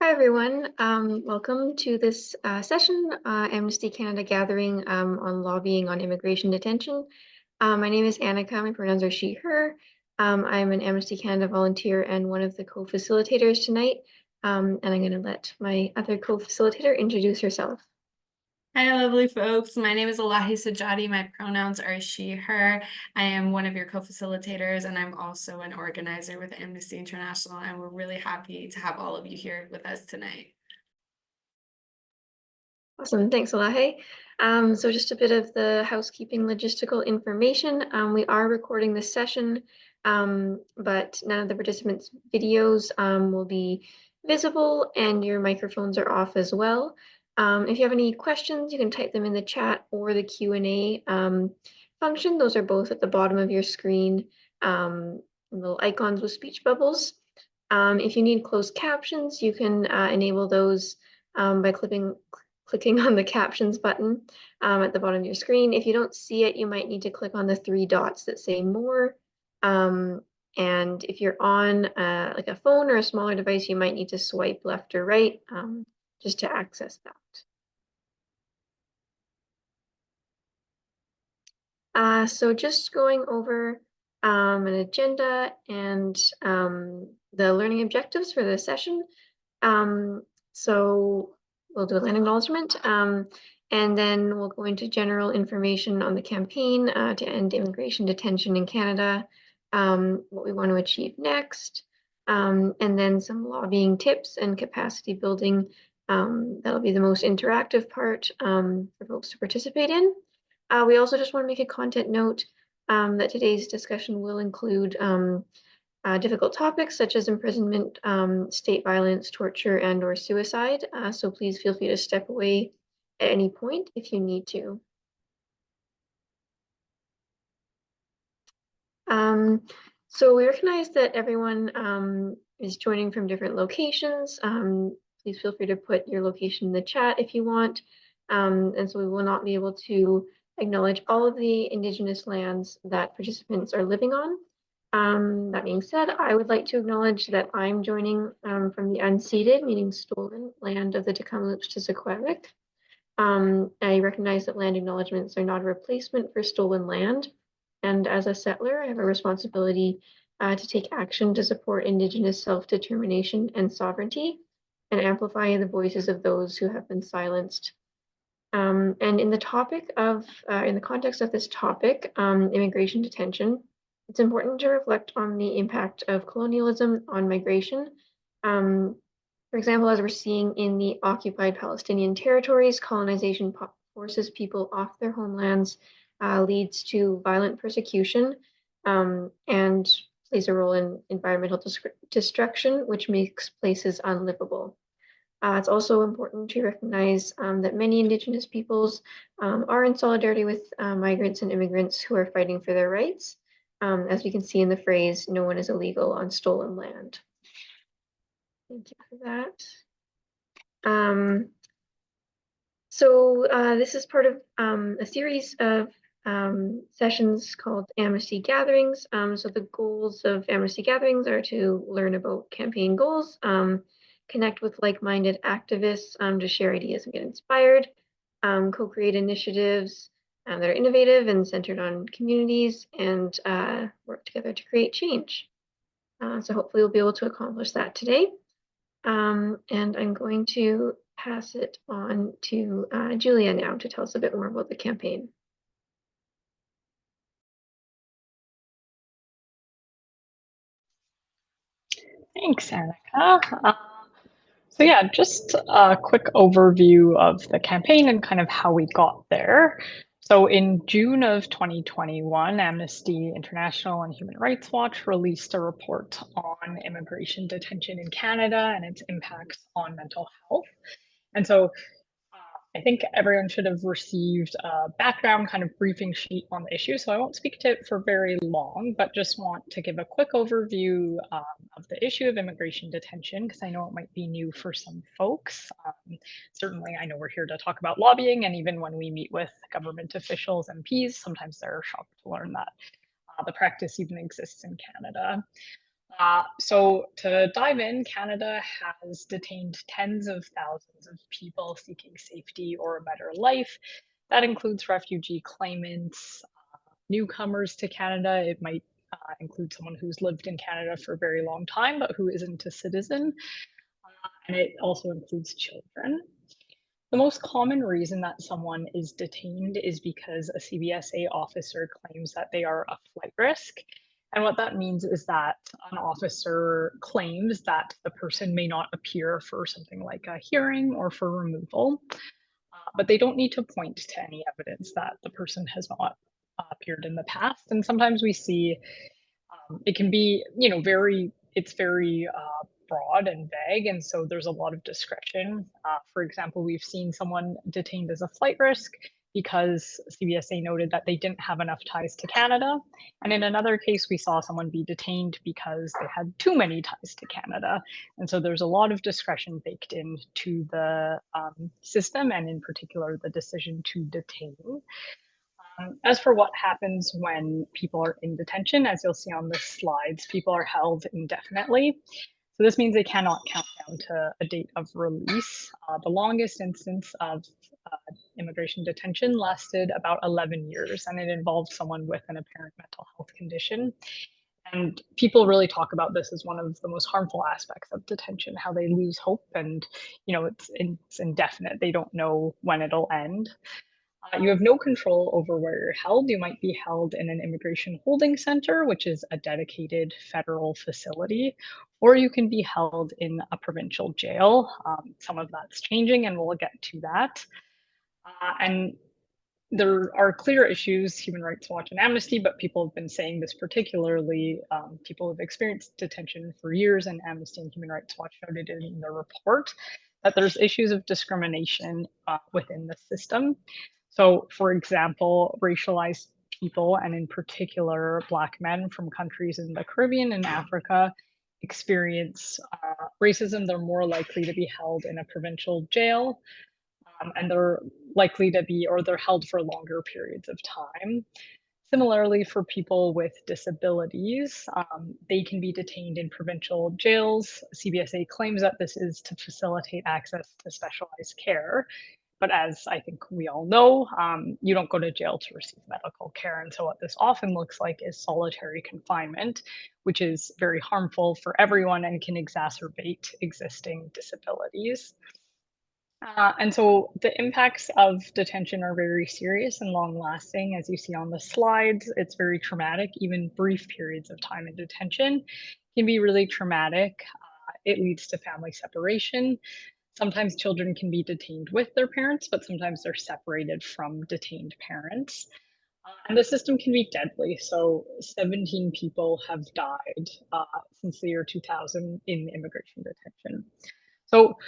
Hi, everyone. Welcome to this session, Amnesty Canada Gathering on lobbying on immigration detention. My name is Annika. My pronouns are she, her. I'm an Amnesty Canada volunteer and one of the co-facilitators tonight. And I'm going to let my other co-facilitator introduce herself. Hi, lovely folks. My name is Elahi Sajadi. My pronouns are she, her. I am one of your co-facilitators, and I'm also an organizer with Amnesty International, and we're really happy to have all of you here with us tonight. Awesome. Thanks, Elahi. So just a bit of the housekeeping logistical information. We are recording this session, but none of the participants' videos will be visible, and your microphones are off as well. If you have any questions, you can type them in the chat or the Q&A function. Those are both at the bottom of your screen, little icons with speech bubbles. If you need closed captions, you can enable those by clicking on the captions button at the bottom of your screen. If you don't see it, you might need to click on the three dots that say more. And if you're on like a phone or a smaller device, you might need to swipe left or right just to access that. So just going over an agenda and the learning objectives for the session. So we'll do a land acknowledgement, and then we'll go into general information on the campaign to end immigration detention in Canada, what we want to achieve next, and then some lobbying tips and capacity building. That'll be the most interactive part for folks to participate in. We also just want to make a content note that today's discussion will include difficult topics such as imprisonment, state violence, torture, and or suicide. So please feel free to step away at any point if you need to. So we recognize that everyone is joining from different locations. Please feel free to put your location in the chat if you want. And so we will not be able to acknowledge all of the Indigenous lands that participants are living on. That being said, I would like to acknowledge that I'm joining from the unceded, meaning stolen land of the Tecumseh to Secwepemc. I recognize that land acknowledgements are not a replacement for stolen land. And as a settler, I have a responsibility to take action to support Indigenous self-determination and sovereignty and amplify the voices of those who have been silenced. And in the context of this topic, immigration detention, it's important to reflect on the impact of colonialism on migration. For example, as we're seeing in the occupied Palestinian territories, colonization forces people off their homelands, leads to violent persecution, and plays a role in environmental destruction, which makes places unlivable. It's also important to recognize that many Indigenous peoples are in solidarity with migrants and immigrants who are fighting for their rights, as we can see in the phrase, "No one is illegal on stolen land." Thank you for that. This is part of a series of sessions called Amnesty Gatherings. So the goals of Amnesty Gatherings are to learn about campaign goals, connect with like-minded activists to share ideas and get inspired, co-create initiatives that are innovative and centered on communities, and work together to create change. So hopefully we'll be able to accomplish that today. And I'm going to pass it on to Julia now to tell us a bit more about the campaign. Thanks, Annika. So yeah, just a quick overview of the campaign and kind of how we got there. So in June of 2021, Amnesty International and Human Rights Watch released a report on immigration detention in Canada and its impacts on mental health. And so I think everyone should have received a background kind of briefing sheet on the issue, so I won't speak to it for very long, but just want to give a quick overview of the issue of immigration detention, because I know it might be new for some folks. Certainly, I know we're here to talk about lobbying, and even when we meet with government officials, MPs, sometimes they're shocked to learn that the practice even exists in Canada. So to dive in, Canada has detained tens of thousands of people seeking safety or a better life. That includes refugee claimants, newcomers to Canada. It might include someone who's lived in Canada for a very long time, but who isn't a citizen. And it also includes children. The most common reason that someone is detained is because a CBSA officer claims that they are a flight risk. And what that means is that an officer claims that the person may not appear for something like a hearing or for removal, but they don't need to point to any evidence that the person has not appeared in the past. And sometimes we see it can be, it's very broad and vague, and so there's a lot of discretion. For example, we've seen someone detained as a flight risk because CBSA noted that they didn't have enough ties to Canada. And in another case, we saw someone be detained because they had too many ties to Canada. And so there's a lot of discretion baked into the system, and in particular, the decision to detain. As for what happens when people are in detention, as you'll see on the slides, people are held indefinitely. So this means they cannot count down to a date of release. The longest instance of immigration detention lasted about 11 years, and it involved someone with an apparent mental health condition. And people really talk about this as one of the most harmful aspects of detention, how they lose hope, and it's indefinite. They don't know when it'll end. You have no control over where you're held. You might be held in an immigration holding center, which is a dedicated federal facility, or you can be held in a provincial jail. Some of that's changing, and we'll get to that. And there are clear issues, Human Rights Watch and Amnesty, but people have been saying this particularly. People have experienced detention for years, and Amnesty and Human Rights Watch noted in their report that there's issues of discrimination within the system. So, for example, racialized people, and in particular, Black men from countries in the Caribbean and Africa, experience racism. They're more likely to be held in a provincial jail, and they're likely to be, or they're held for longer periods of time. Similarly, for people with disabilities, they can be detained in provincial jails. CBSA claims that this is to facilitate access to specialized care. But as I think we all know, you don't go to jail to receive medical care. And so what this often looks like is solitary confinement, which is very harmful for everyone and can exacerbate existing disabilities. And so the impacts of detention are very serious and long lasting. As you see on the slides, it's very traumatic. Even brief periods of time in detention can be really traumatic. it leads to family separation. Sometimes children can be detained with their parents, but sometimes they're separated from detained parents. And the system can be deadly. So 17 people have died since the year 2000 in immigration detention. So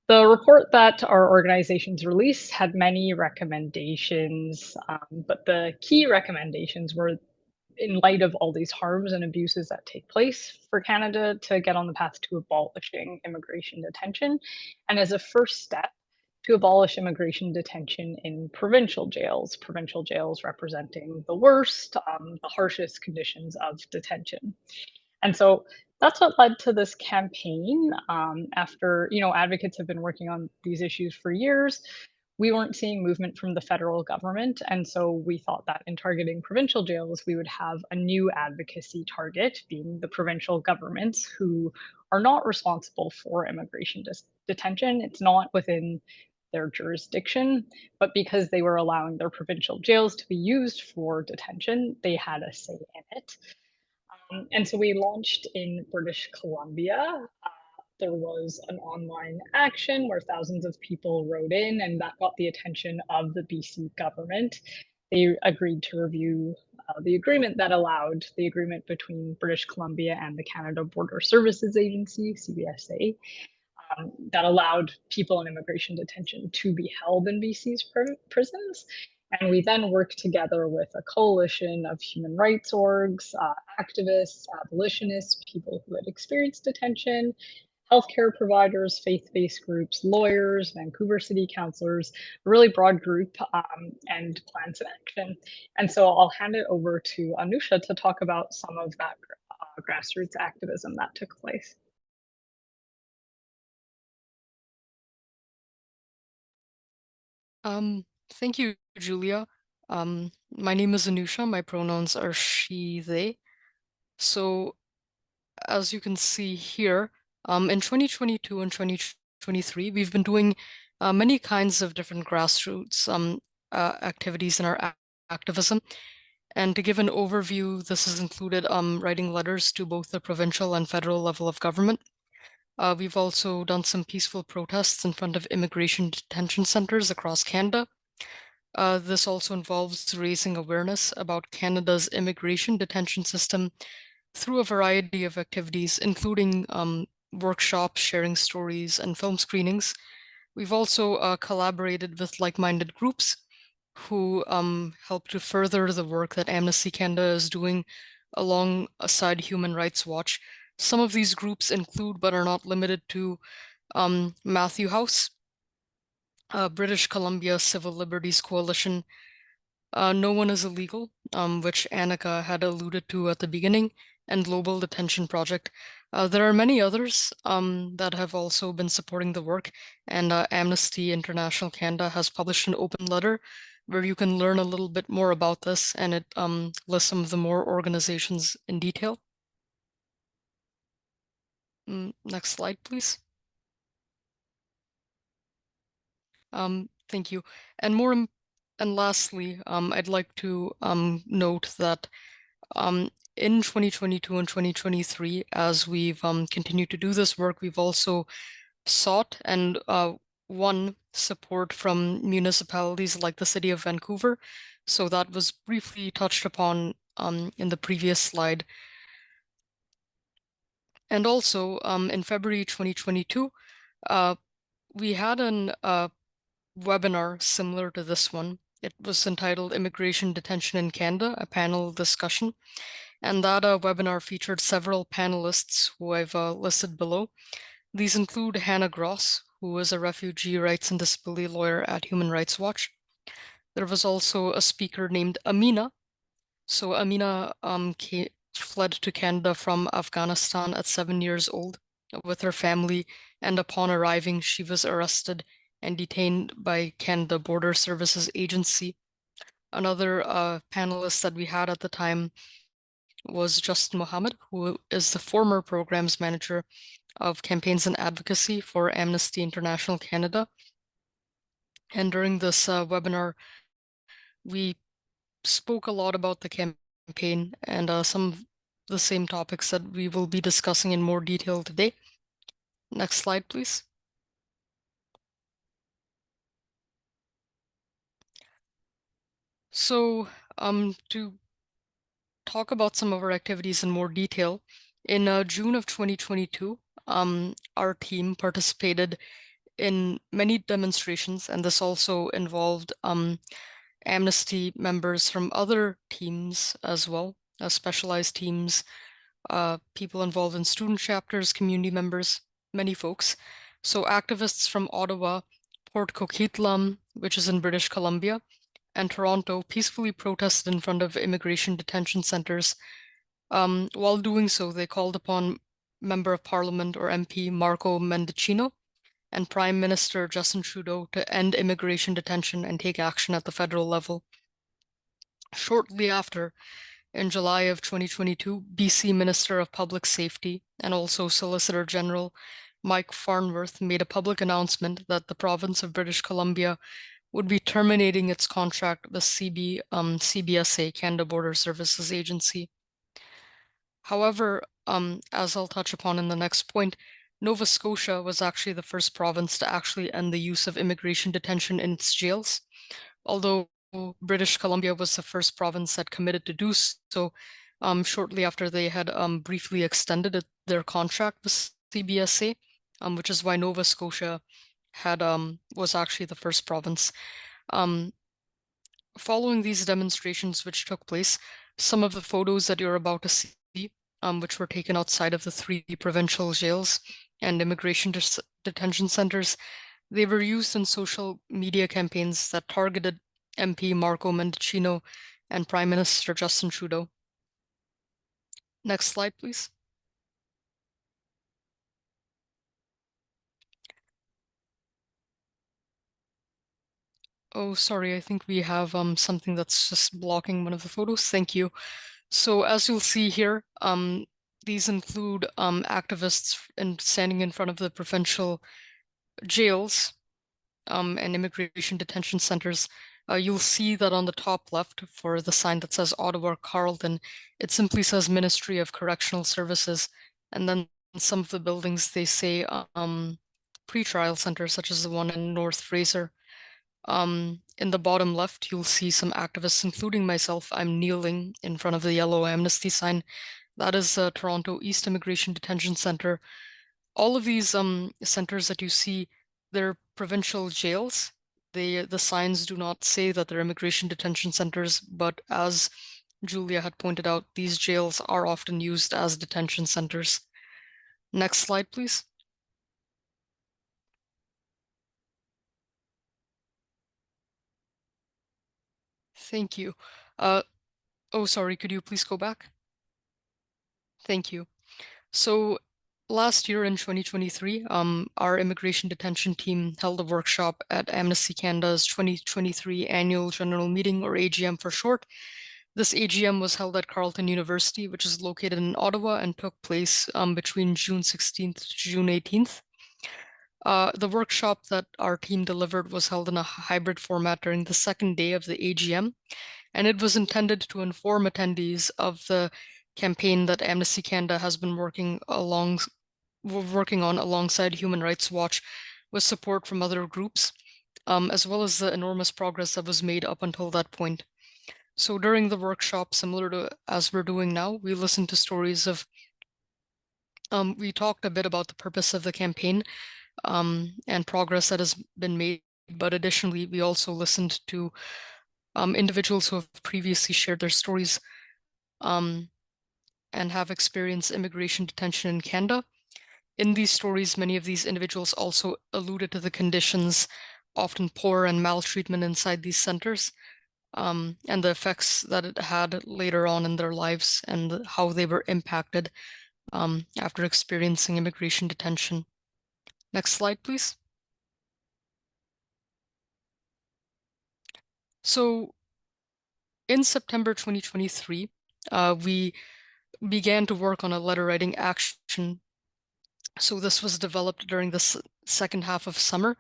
the report that our organizations released had many recommendations, but the key recommendations were, in light of all these harms and abuses that take place, for Canada to get on the path to abolishing immigration detention. And as a first step, to abolish immigration detention in provincial jails representing the worst, the harshest conditions of detention. And so that's what led to this campaign. After, advocates have been working on these issues for years, we weren't seeing movement from the federal government. And so we thought that in targeting provincial jails, we would have a new advocacy target, being the provincial governments who are not responsible for immigration detention. It's not within their jurisdiction, but because they were allowing their provincial jails to be used for detention, they had a say in it. And so we launched in British Columbia. There was an online action where thousands of people wrote in, and that got the attention of the BC government. They agreed to review the agreement that allowed the agreement between British Columbia and the Canada Border Services Agency, CBSA, that allowed people in immigration detention to be held in BC's prisons. And we then worked together with a coalition of human rights orgs, activists, abolitionists, people who had experienced detention, healthcare providers, faith-based groups, lawyers, Vancouver City councillors, a really broad group, and plans in action. And so I'll hand it over to Anusha to talk about some of that grassroots activism that took place. Thank you, Julia. My name is Anusha. My pronouns are she, they. So, as you can see here, in 2022 and 2023, we've been doing many kinds of different grassroots activities in our activism. And to give an overview, this has included writing letters to both the provincial and federal level of government. We've also done some peaceful protests in front of immigration detention centers across Canada. This also involves raising awareness about Canada's immigration detention system through a variety of activities, including workshops, sharing stories, and film screenings. We've also collaborated with like-minded groups who help to further the work that Amnesty Canada is doing alongside Human Rights Watch. Some of these groups include, but are not limited to, Matthew House, British Columbia Civil Liberties Coalition, No One is Illegal, which Annika had alluded to at the beginning, and Global Detention Project. There are many others that have also been supporting the work, and Amnesty International Canada has published an open letter where you can learn a little bit more about this, and it lists some of the more organizations in detail. Next slide, please. Thank you. And lastly, I'd like to note that in 2022 and 2023, as we've continued to do this work, we've also sought and won support from municipalities like the City of Vancouver. So that was briefly touched upon in the previous slide. And also in February 2022, we had an webinar similar to this one. It was entitled Immigration Detention in Canada, a panel discussion. And that webinar featured several panelists who I've listed below. These include Hannah Gross, who is a refugee rights and disability lawyer at Human Rights Watch. There was also a speaker named Amina. So Amina fled to Canada from Afghanistan at 7 years old with her family, and upon arriving, she was arrested and detained by Canada Border Services Agency. Another panelist that we had at the time was Justin Mohammed, who is the former programs manager of campaigns and advocacy for Amnesty International Canada. And during this webinar, we spoke a lot about the campaign and some of the same topics that we will be discussing in more detail today. Next slide, please. So to talk about some of our activities in more detail, in June of 2022, our team participated in many demonstrations, and this also involved Amnesty members from other teams as well, specialized teams, people involved in student chapters, community members, many folks. So activists from Ottawa, Port Coquitlam, which is in British Columbia, and Toronto peacefully protested in front of immigration detention centers. While doing so, they called upon Member of Parliament or MP Marco Mendicino and Prime Minister Justin Trudeau to end immigration detention and take action at the federal level. Shortly after, in July of 2022, BC Minister of Public Safety and also Solicitor General Mike Farnworth made a public announcement that the province of British Columbia would be terminating its contract with CBSA, Canada Border Services Agency. However, as I'll touch upon in the next point, Nova Scotia was actually the first province to actually end the use of immigration detention in its jails, although British Columbia was the first province that committed to do so shortly after they had briefly extended their contract with CBSA, which is why Nova Scotia had was actually the first province. Following these demonstrations which took place, some of the photos that you're about to see, which were taken outside of the 3 provincial jails and immigration detention centers, they were used in social media campaigns that targeted MP Marco Mendicino and Prime Minister Justin Trudeau. Next slide, please. Oh, sorry, I think we have something that's just blocking one of the photos. Thank you. So as you'll see here, these include activists standing in front of the provincial jails and immigration detention centers. You'll see that on the top left for the sign that says Ottawa Carleton, it simply says Ministry of Correctional Services. And then some of the buildings, they say pretrial centers, such as the one in North Fraser. In the bottom left, you'll see some activists, including myself. I'm kneeling in front of the yellow amnesty sign. That is Toronto East Immigration Detention Center. All of these centers that you see, they're provincial jails. The signs do not say that they're immigration detention centers, but as Julia had pointed out, these jails are often used as detention centers. Next slide, please. Thank you. Oh, sorry, could you please go back? Thank you. So last year in 2023, our immigration detention team held a workshop at Amnesty Canada's 2023 Annual General Meeting, or AGM for short. This AGM was held at Carleton University, which is located in Ottawa, and took place between June 16th to June 18th. The workshop that our team delivered was held in a hybrid format during the second day of the AGM, and it was intended to inform attendees of the campaign that Amnesty Canada has been working on alongside Human Rights Watch, with support from other groups, as well as the enormous progress that was made up until that point. So during the workshop, similar to as we're doing now, we listened to stories of, we talked a bit about the purpose of the campaign and progress that has been made, but additionally, we also listened to individuals who have previously shared their stories and have experienced immigration detention in Canada. In these stories, many of these individuals also alluded to the conditions, often poor and maltreatment inside these centers, and the effects that it had later on in their lives, and how they were impacted after experiencing immigration detention. Next slide, please. So in September 2023, we began to work on a letter writing action. So this was developed during the second half of summer,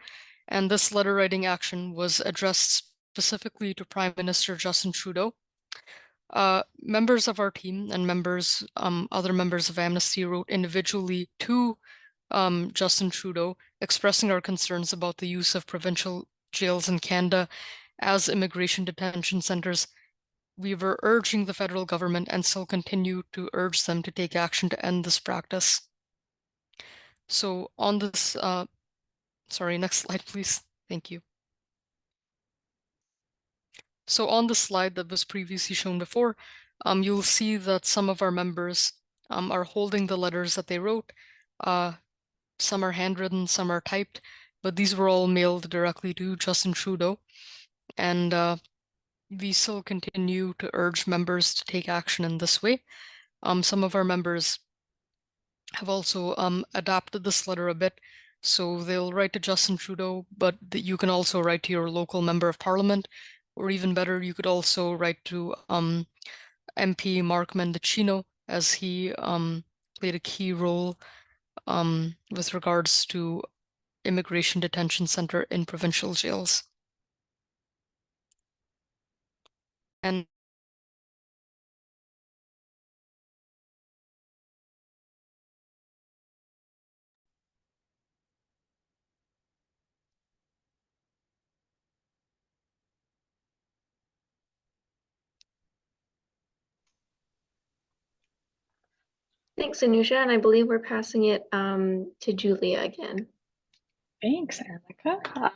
and this letter writing action was addressed specifically to Prime Minister Justin Trudeau. Members of our team and other members of Amnesty wrote individually to Justin Trudeau, expressing our concerns about the use of provincial jails in Canada as immigration detention centers. We were urging the federal government and still continue to urge them to take action to end this practice. So on this, sorry, next slide, please. Thank you. So on the slide that was previously shown before, you'll see that some of our members are holding the letters that they wrote. Some are handwritten, some are typed, but these were all mailed directly to Justin Trudeau. And we still continue to urge members to take action in this way. Some of our members have also adapted this letter a bit. So they'll write to Justin Trudeau, but you can also write to your local member of parliament, or even better, you could also write to MP Mark Mendicino, as he played a key role with regards to immigration detention center in provincial jails. And Thanks, Anusha, and I believe we're passing it to Julia again. Thanks, Annika.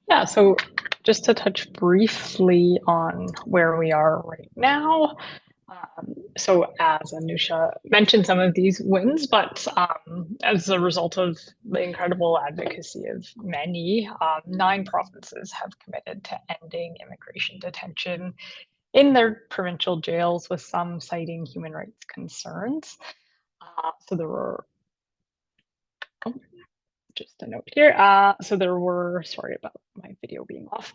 Yeah, so just to touch briefly on where we are right now. So as Anusha mentioned some of these wins, but as a result of the incredible advocacy of many, 9 provinces have committed to ending immigration detention in their provincial jails, with some citing human rights concerns. So there were, oh, just a note here. So there were, sorry about my video being off.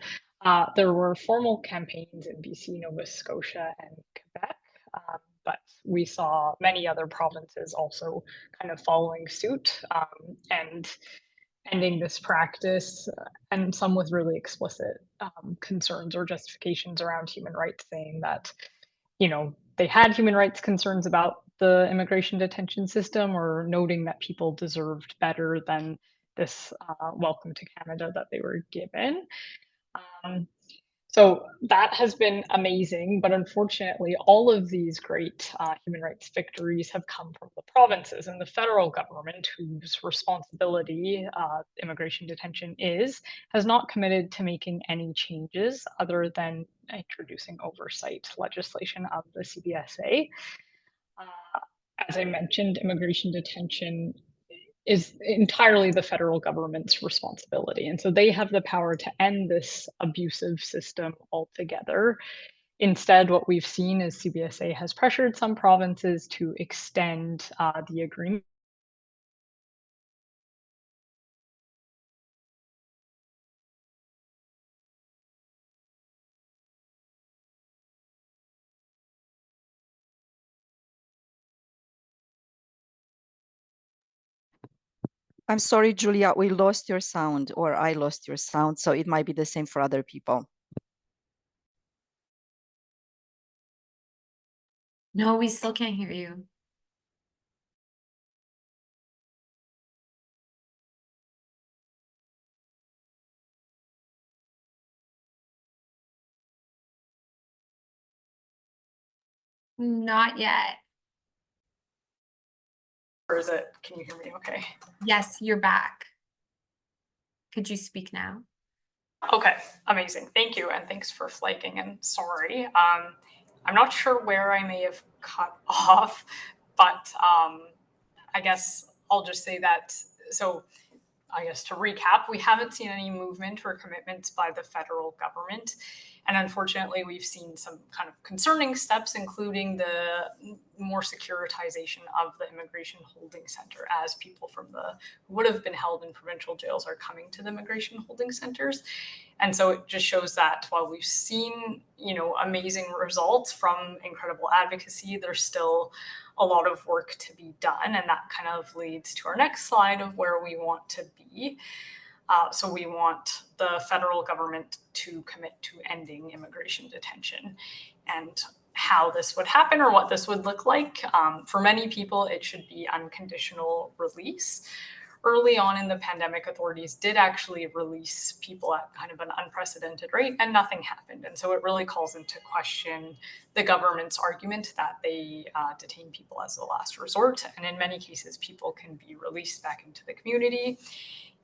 There were formal campaigns in BC, Nova Scotia, and Quebec, but we saw many other provinces also kind of following suit and ending this practice, and some with really explicit concerns or justifications around human rights, saying that, you know, they had human rights concerns about the immigration detention system, or noting that people deserved better than this welcome to Canada that they were given. So that has been amazing, but unfortunately, all of these great human rights victories have come from the provinces, and the federal government, whose responsibility immigration detention is, has not committed to making any changes other than introducing oversight legislation of the CBSA. As I mentioned, immigration detention is entirely the federal government's responsibility. And so they have the power to end this abusive system altogether. Instead, what we've seen is CBSA has pressured some provinces to extend the agreement. I'm sorry, Julia, we lost your sound, or I lost your sound, so it might be the same for other people. No, we still can't hear you. Not yet. Or is it, can you hear me okay? Yes, you're back. Could you speak now? Okay, amazing. Thank you. And thanks for flagging, and sorry. I'm not sure where I may have cut off, but I guess I'll just say that, so I guess to recap, we haven't seen any movement or commitments by the federal government. And unfortunately, we've seen some kind of concerning steps, including the more securitization of the immigration holding center, as people from who would have been held in provincial jails are coming to the immigration holding centers. And so it just shows that while we've seen, you know, amazing results from incredible advocacy, there's still a lot of work to be done. And that kind of leads to our next slide of where we want to be. So we want the federal government to commit to ending immigration detention, and how this would happen or what this would look like. For many people, it should be unconditional release. early on in the pandemic, authorities did actually release people at kind of an unprecedented rate, and nothing happened. And so it really calls into question the government's argument that they detain people as a last resort. And in many cases, people can be released back into the community.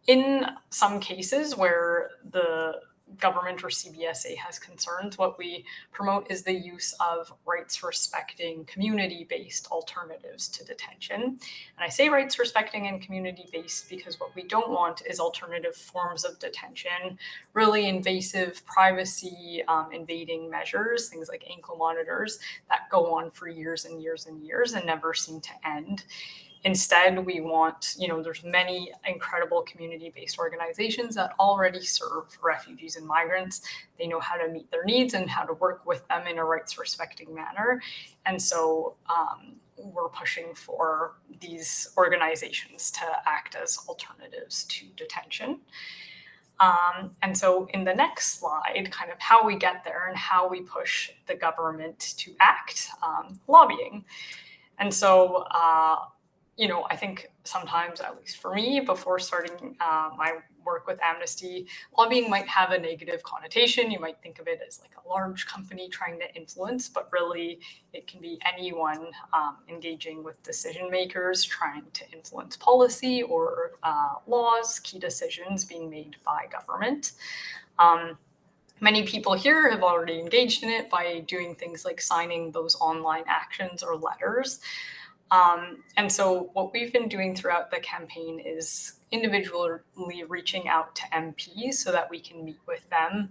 In some cases where the government or CBSA has concerns, what we promote is the use of rights-respecting, community-based alternatives to detention. And I say rights-respecting and community-based because what we don't want is alternative forms of detention, really invasive privacy invading measures, things like ankle monitors that go on for years and years and years and never seem to end. Instead, we want, there's many incredible community-based organizations that already serve refugees and migrants. They know how to meet their needs and how to work with them in a rights-respecting manner. And so we're pushing for these organizations to act as alternatives to detention. And so in the next slide, kind of how we get there and how we push the government to act, lobbying. And so, I think sometimes, at least for me, before starting my work with Amnesty, lobbying might have a negative connotation. You might think of it as like a large company trying to influence, but really it can be anyone engaging with decision makers, trying to influence policy or laws, key decisions being made by government. Many people here have already engaged in it by doing things like signing those online actions or letters. And so what we've been doing throughout the campaign is individually reaching out to MPs so that we can meet with them.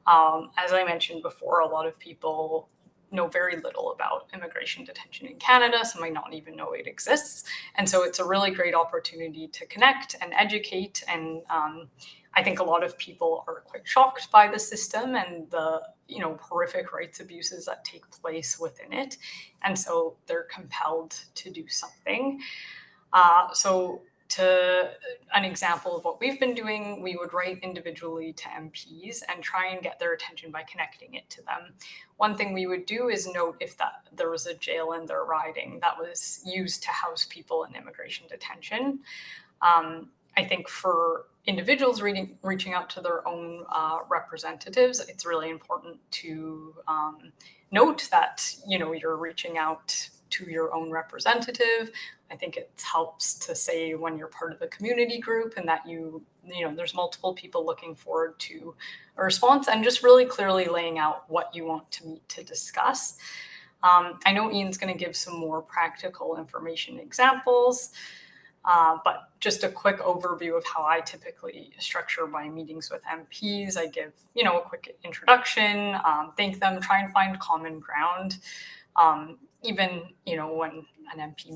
As I mentioned before, a lot of people know very little about immigration detention in Canada. Some might not even know it exists. And so it's a really great opportunity to connect and educate. And I think a lot of people are quite shocked by the system and the horrific rights abuses that take place within it. And so they're compelled to do something. So to an example of what we've been doing, we would write individually to MPs and try and get their attention by connecting it to them. One thing we would do is note if there was a jail in their riding that was used to house people in immigration detention. I think for individuals reaching out to their own representatives, it's really important to note that you're reaching out to your own representative. I think it helps to say when you're part of a community group and that there's multiple people looking forward to a response, and just really clearly laying out what you want to meet to discuss. I know Ian's going to give some more practical information examples. But just a quick overview of how I typically structure my meetings with MPs. I give, a quick introduction, thank them, try and find common ground. Even, when an MP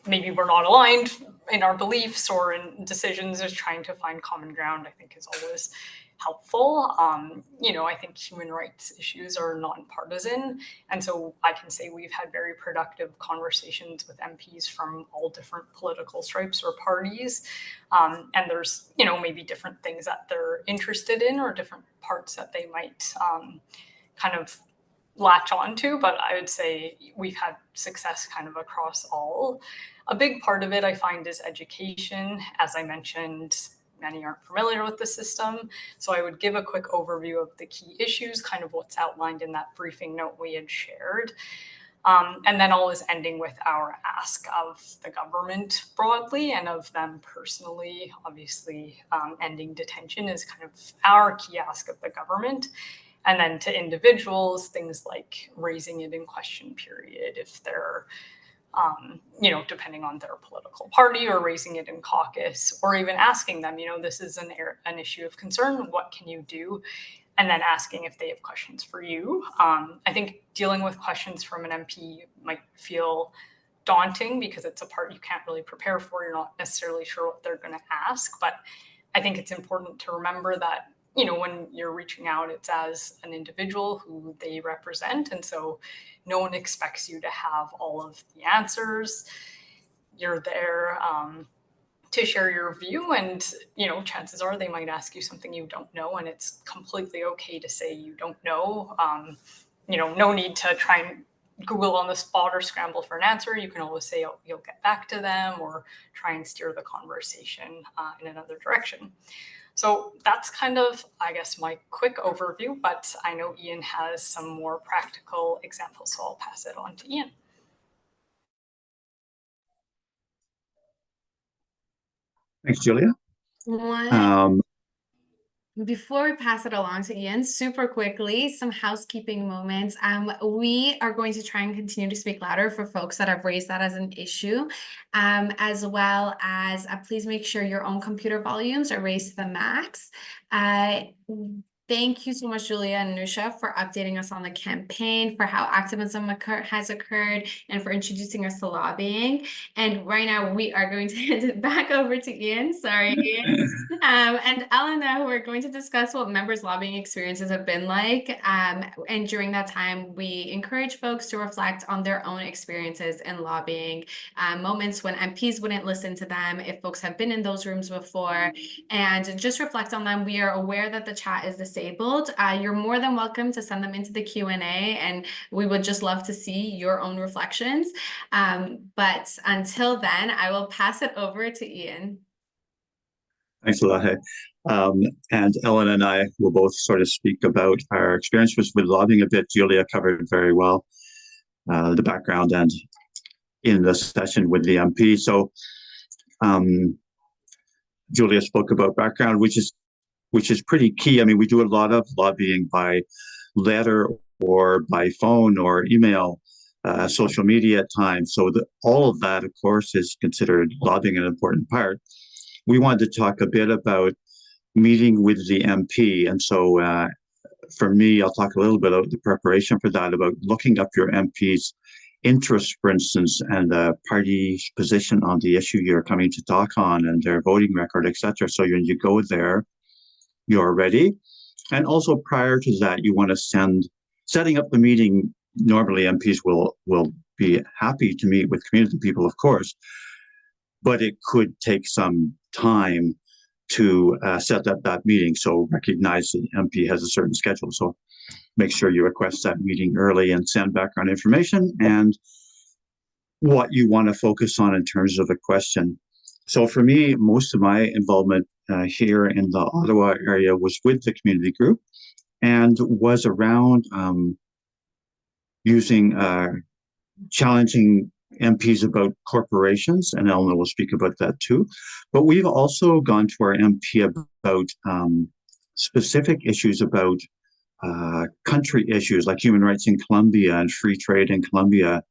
maybe we're not aligned in our beliefs or in decisions, is trying to find common ground, I think is always helpful. I think human rights issues are nonpartisan. And so I can say we've had very productive conversations with MPs from all different political stripes or parties. And there's, maybe different things that they're interested in or different parts that they might kind of latch onto, but I would say we've had success kind of across all. A big part of it, I find, is education. As I mentioned, many aren't familiar with the system. So I would give a quick overview of the key issues, kind of what's outlined in that briefing note we had shared. And then always ending with our ask of the government broadly and of them personally. Obviously, ending detention is kind of our key ask of the government. And then to individuals, things like raising it in question period if they're, depending on their political party, or raising it in caucus, or even asking them, this is an issue of concern, what can you do? And then asking if they have questions for you. I think dealing with questions from an MP might feel daunting because it's a part you can't really prepare for. You're not necessarily sure what they're going to ask, but I think it's important to remember that when you're reaching out, it's as an individual who they represent. And so no one expects you to have all of the answers. You're there to share your view, and, chances are they might ask you something you don't know, and it's completely okay to say you don't know. No need to try and, Google on the spot or scramble for an answer, you can always say you'll get back to them or try and steer the conversation in another direction. So that's kind of, I guess, my quick overview, but I know Ian has some more practical examples, so I'll pass it on to Ian. Thanks, Julia. Before we pass it along to Ian, super quickly, some housekeeping moments. We are going to try and continue to speak louder for folks that have raised that as an issue, as well as please make sure your own computer volumes are raised to the max. Thank you so much, Julia and Nusha, for updating us on the campaign, for how activism has occurred, and for introducing us to lobbying. And right now, we are going to hand it back over to Ian. Sorry, Ian. And Elena, who are going to discuss what members' lobbying experiences have been like. And during that time, we encourage folks to reflect on their own experiences in lobbying, moments when MPs wouldn't listen to them, if folks have been in those rooms before, and just reflect on them. We are aware that the chat is disabled. You're more than welcome to send them into the Q&A, and we would just love to see your own reflections. But until then, I will pass it over to Ian. Thanks a lot. And Ellen and I will both sort of speak about our experience with lobbying a bit. Julia covered very well the background and in the session with the MP. So Julia spoke about background, which is pretty key. I mean, we do a lot of lobbying by letter or by phone or email, social media at times. So all of that, of course, is considered lobbying an important part. We wanted to talk a bit about meeting with the MP. And so for me, I'll talk a little bit about the preparation for that, about looking up your MP's interest, for instance, and the party's position on the issue you're coming to talk on and their voting record, etc. So when you go there, you're ready. And also prior to that, you want to setting up the meeting. Normally MPs will be happy to meet with community people, of course, but it could take some time to set up that meeting. So recognize that MP has a certain schedule. So make sure you request that meeting early and send background information and what you want to focus on in terms of a question. So for me, most of my involvement here in the Ottawa area was with the community group and was around challenging MPs about corporations, and Eleanor will speak about that too. But we've also gone to our MP about specific issues about country issues like human rights in Colombia and free trade in Colombia.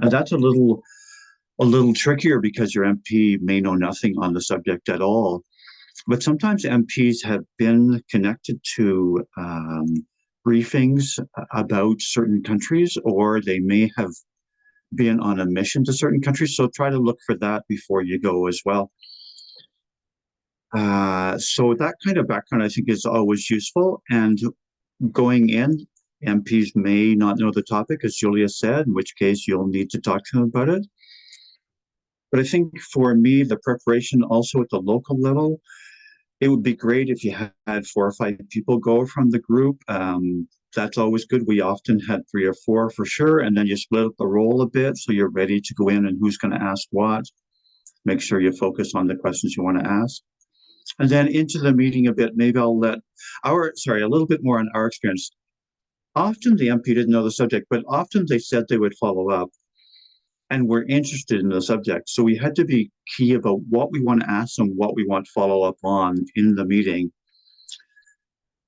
And that's a little trickier because your MP may know nothing on the subject at all. But sometimes MPs have been connected to briefings about certain countries, or they may have been on a mission to certain countries. So try to look for that before you go as well. So that kind of background, I think, is always useful. And going in, MPs may not know the topic, as Julia said, in which case you'll need to talk to them about it. But I think for me, the preparation also at the local level, it would be great if you had 4 or 5 people go from the group. That's always good. We often had 3 or 4 for sure. And then you split up the role a bit so you're ready to go in and who's going to ask what. Make sure you focus on the questions you want to ask. And then into the meeting a bit, maybe I'll let a little bit more on our experience. Often the MP didn't know the subject, but often they said they would follow up and were interested in the subject. So we had to be key about what we want to ask them, what we want to follow up on in the meeting.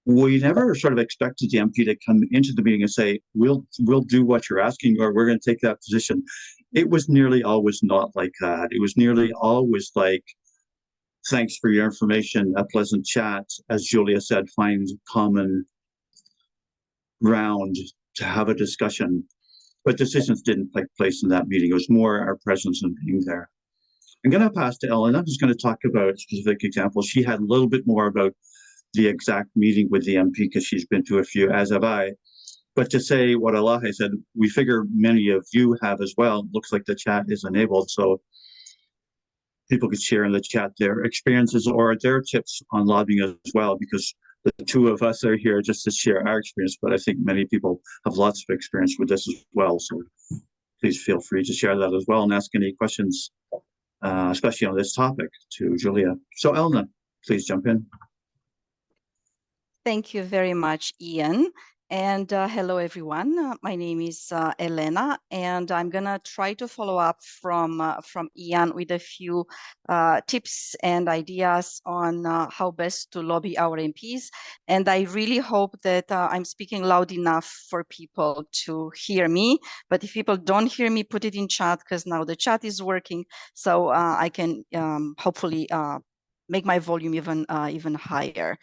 We never sort of expected the MP to come into the meeting and say, we'll do what you're asking, or we're going to take that position. It was nearly always not like that. It was nearly always like, thanks for your information, a pleasant chat. As Julia said, find common ground to have a discussion. But decisions didn't take place in that meeting. It was more our presence and being there. I'm going to pass to Elena, who's going to talk about specific examples. She had a little bit more about the exact meeting with the MP because she's been to a few, as have I. But to say what Elahi said, we figure many of you have as well. Looks like the chat is enabled, so people could share in the chat their experiences or their tips on lobbying as well, because the two of us are here just to share our experience, but I think many people have lots of experience with this as well. So please feel free to share that as well and ask any questions, especially on this topic, to Julia. So Elna, please jump in. Thank you very much, Ian. And hello, everyone. My name is Elena, and I'm going to try to follow up from Ian with a few tips and ideas on how best to lobby our MPs. And I really hope that I'm speaking loud enough for people to hear me. But if people don't hear me, put it in chat, because now the chat is working. So I can hopefully make my volume even higher.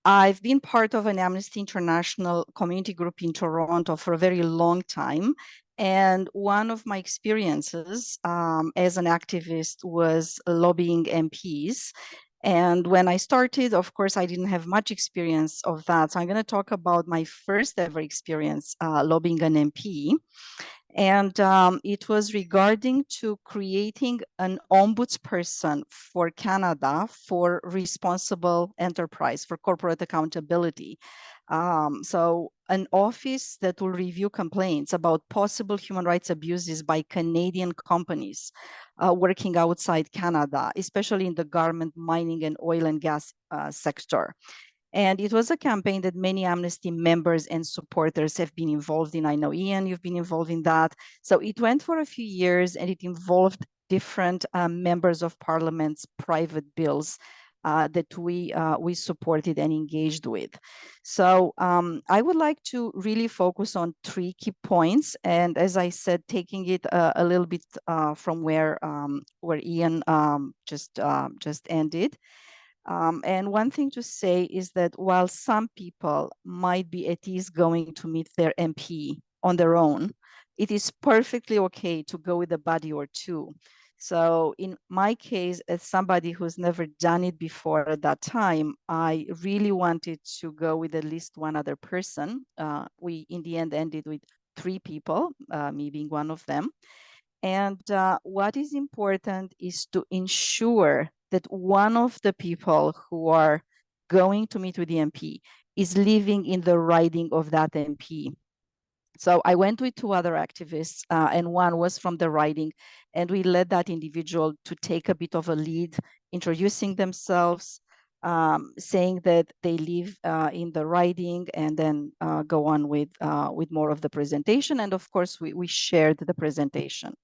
I've been part of an Amnesty International community group in Toronto for a very long time. And one of my experiences as an activist was lobbying MPs. And when I started, of course, I didn't have much experience of that. So I'm going to talk about my first ever experience lobbying an MP. And it was regarding to creating an ombudsperson for Canada for responsible enterprise, for corporate accountability. So an office that will review complaints about possible human rights abuses by Canadian companies working outside Canada, especially in the garment, mining, and oil and gas sector. And it was a campaign that many Amnesty members and supporters have been involved in. I know, Ian, you've been involved in that. So it went for a few years, and it involved different members of Parliament's private bills that we supported and engaged with. So I would like to really focus on 3 key points. And as I said, taking it a little bit from where Ian just ended. And one thing to say is that while some people might be at ease going to meet their MP on their own, it is perfectly okay to go with a buddy or two. So in my case, as somebody who's never done it before at that time, I really wanted to go with at least one other person. We, in the end, ended with 3 people, me being one of them. And what is important is to ensure that one of the people who are going to meet with the MP is living in the riding of that MP. So I went with 2 other activists, and one was from the riding, and we led that individual to take a bit of a lead, introducing themselves, saying that they live in the riding, and then go on with more of the presentation. And of course, we shared the presentation.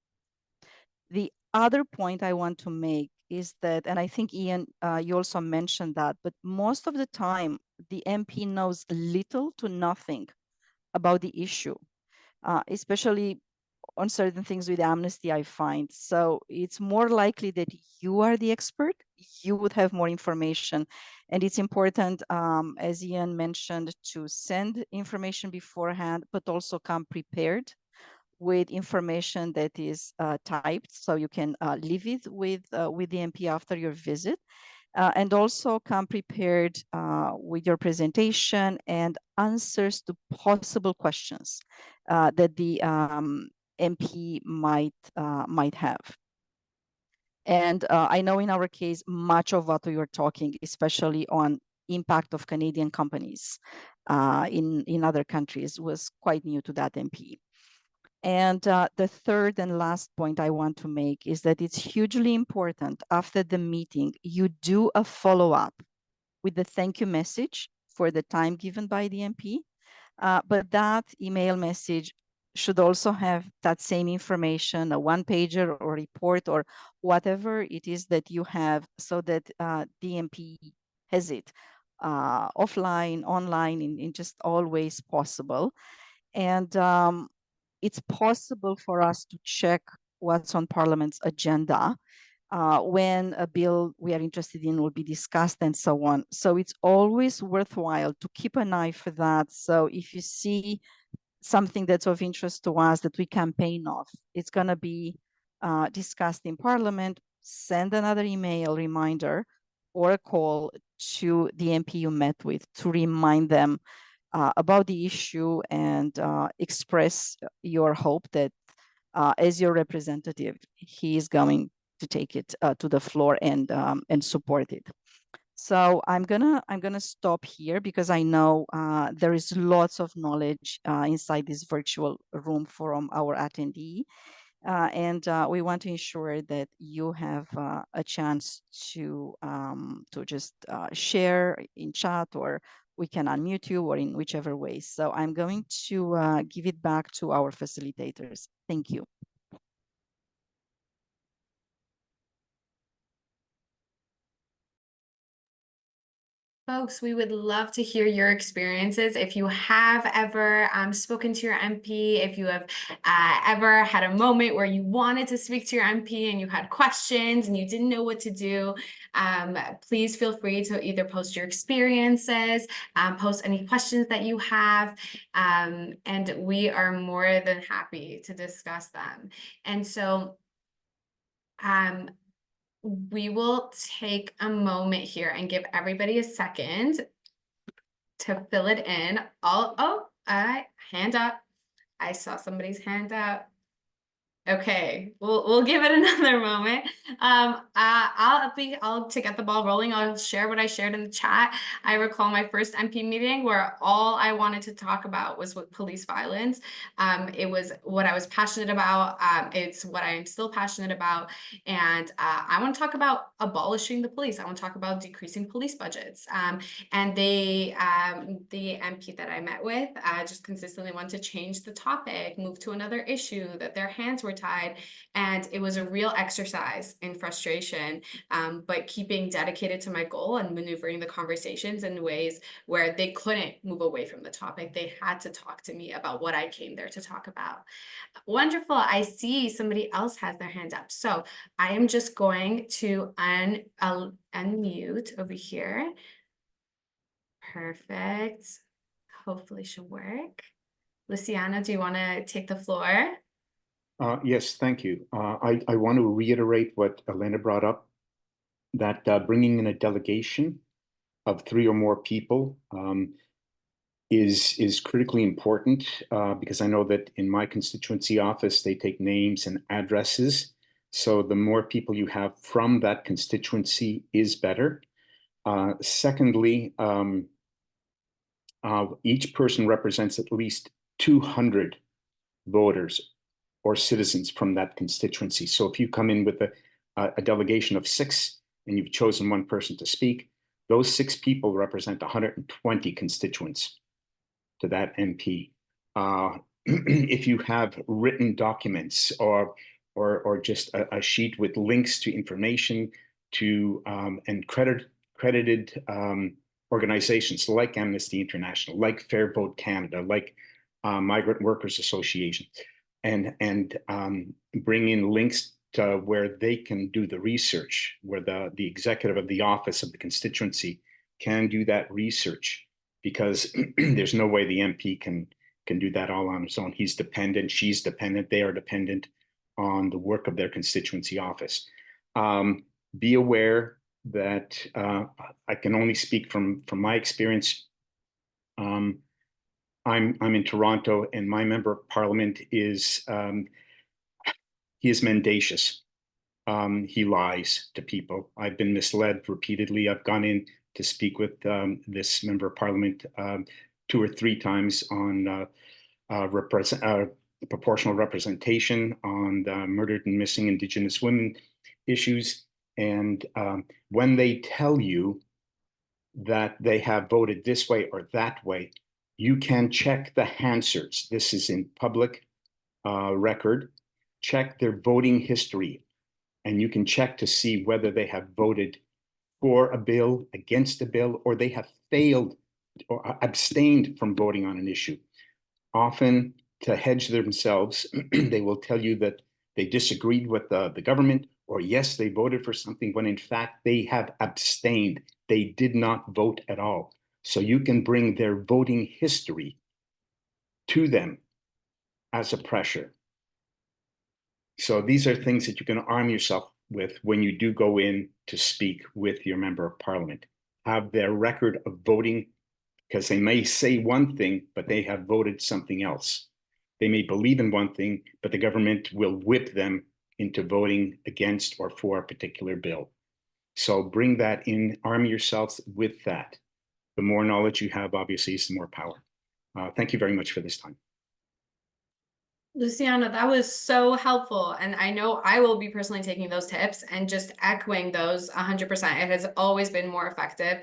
The other point I want to make is that, and I think, Ian, you also mentioned that, but most of the time, the MP knows little to nothing about the issue, especially on certain things with Amnesty, I find. So it's more likely that you are the expert, you would have more information. And it's important, as Ian mentioned, to send information beforehand, but also come prepared with information that is typed, so you can leave it with the MP after your visit, and also come prepared with your presentation and answers to possible questions that the MP might have. And I know in our case, much of what we were talking, especially on impact of Canadian companies in other countries, was quite new to that MP. And the third and last point I want to make is that it's hugely important after the meeting, you do a follow-up with the thank you message for the time given by the MP. But that email message should also have that same information, a 1-pager or report or whatever it is that you have, so that the MP has it offline, online, in just all ways possible. And it's possible for us to check what's on Parliament's agenda when a bill we are interested in will be discussed and so on. So it's always worthwhile to keep an eye for that. So if you see something that's of interest to us that we campaign of, it's going to be discussed in Parliament, send another email reminder or a call to the MP you met with to remind them about the issue, and express your hope that as your representative, he is going to take it to the floor and support it. So I'm gonna stop here because I know there is lots of knowledge inside this virtual room from our attendee. And we want to ensure that you have a chance to just share in chat, or we can unmute you, or in whichever way. So I'm going to give it back to our facilitators. Thank you. Folks, we would love to hear your experiences. If you have ever spoken to your MP, if you have ever had a moment where you wanted to speak to your MP and you had questions and you didn't know what to do, please feel free to either post your experiences, post any questions that you have, and we are more than happy to discuss them. And so, we will take a moment here and give everybody a second to fill it in. Hand up. I saw somebody's hand up. Okay, we'll give it another moment. I'll to get the ball rolling. I'll share what I shared in the chat. I recall my first MP meeting where all I wanted to talk about was with police violence. It was what I was passionate about. It's what I am still passionate about, and I want to talk about abolishing the police. I want to talk about decreasing police budgets. And the MP that I met with just consistently wanted to change the topic, move to another issue, that their hands were tied. And it was a real exercise in frustration, but keeping dedicated to my goal and maneuvering the conversations in ways where they couldn't move away from the topic. They had to talk to me about what I came there to talk about. Wonderful. I see somebody else has their hand up. So I am just going to unmute over here. Perfect. Hopefully should work. Luciana, do you want to take the floor? Yes, thank you. I want to reiterate what Elena brought up, that bringing in a delegation of 3 or more people is critically important, because I know that in my constituency office, they take names and addresses. So the more people you have from that constituency is better. Secondly, each person represents at least 200 voters or citizens from that constituency. So if you come in with a delegation of 6 and you've chosen one person to speak, those 6 people represent 120 constituents to that MP. If you have written documents or just a sheet with links to information to and credited organizations like Amnesty International, like Fair Vote Canada, like Migrant Workers Association, and bring in links to where they can do the research, where the executive of the office of the constituency can do that research, because there's no way the MP can do that all on his own. He's dependent, she's dependent, they are dependent on the work of their constituency office. Be aware that I can only speak from my experience. I'm in Toronto, and my member of parliament is he is mendacious. He lies to people. I've been misled repeatedly. I've gone in to speak with this member of parliament 2 or 3 times on proportional representation, on the murdered and missing Indigenous women issues. And when they tell you that they have voted this way or that way, you can check the Hansards. This is in public record. Check their voting history, and you can check to see whether they have voted for a bill, against a bill, or they have failed or abstained from voting on an issue. Often, to hedge themselves, they will tell you that they disagreed with the government, or yes, they voted for something, when in fact they have abstained. They did not vote at all. So you can bring their voting history to them as a pressure. So these are things that you can arm yourself with when you do go in to speak with your member of parliament. Have their record of voting, because they may say one thing, but they have voted something else. They may believe in one thing, but the government will whip them into voting against or for a particular bill. So bring that in, arm yourselves with that. The more knowledge you have, obviously, is the more power. Thank you very much for this time. Luciano, that was so helpful. And I know I will be personally taking those tips and just echoing those 100%. It has always been more effective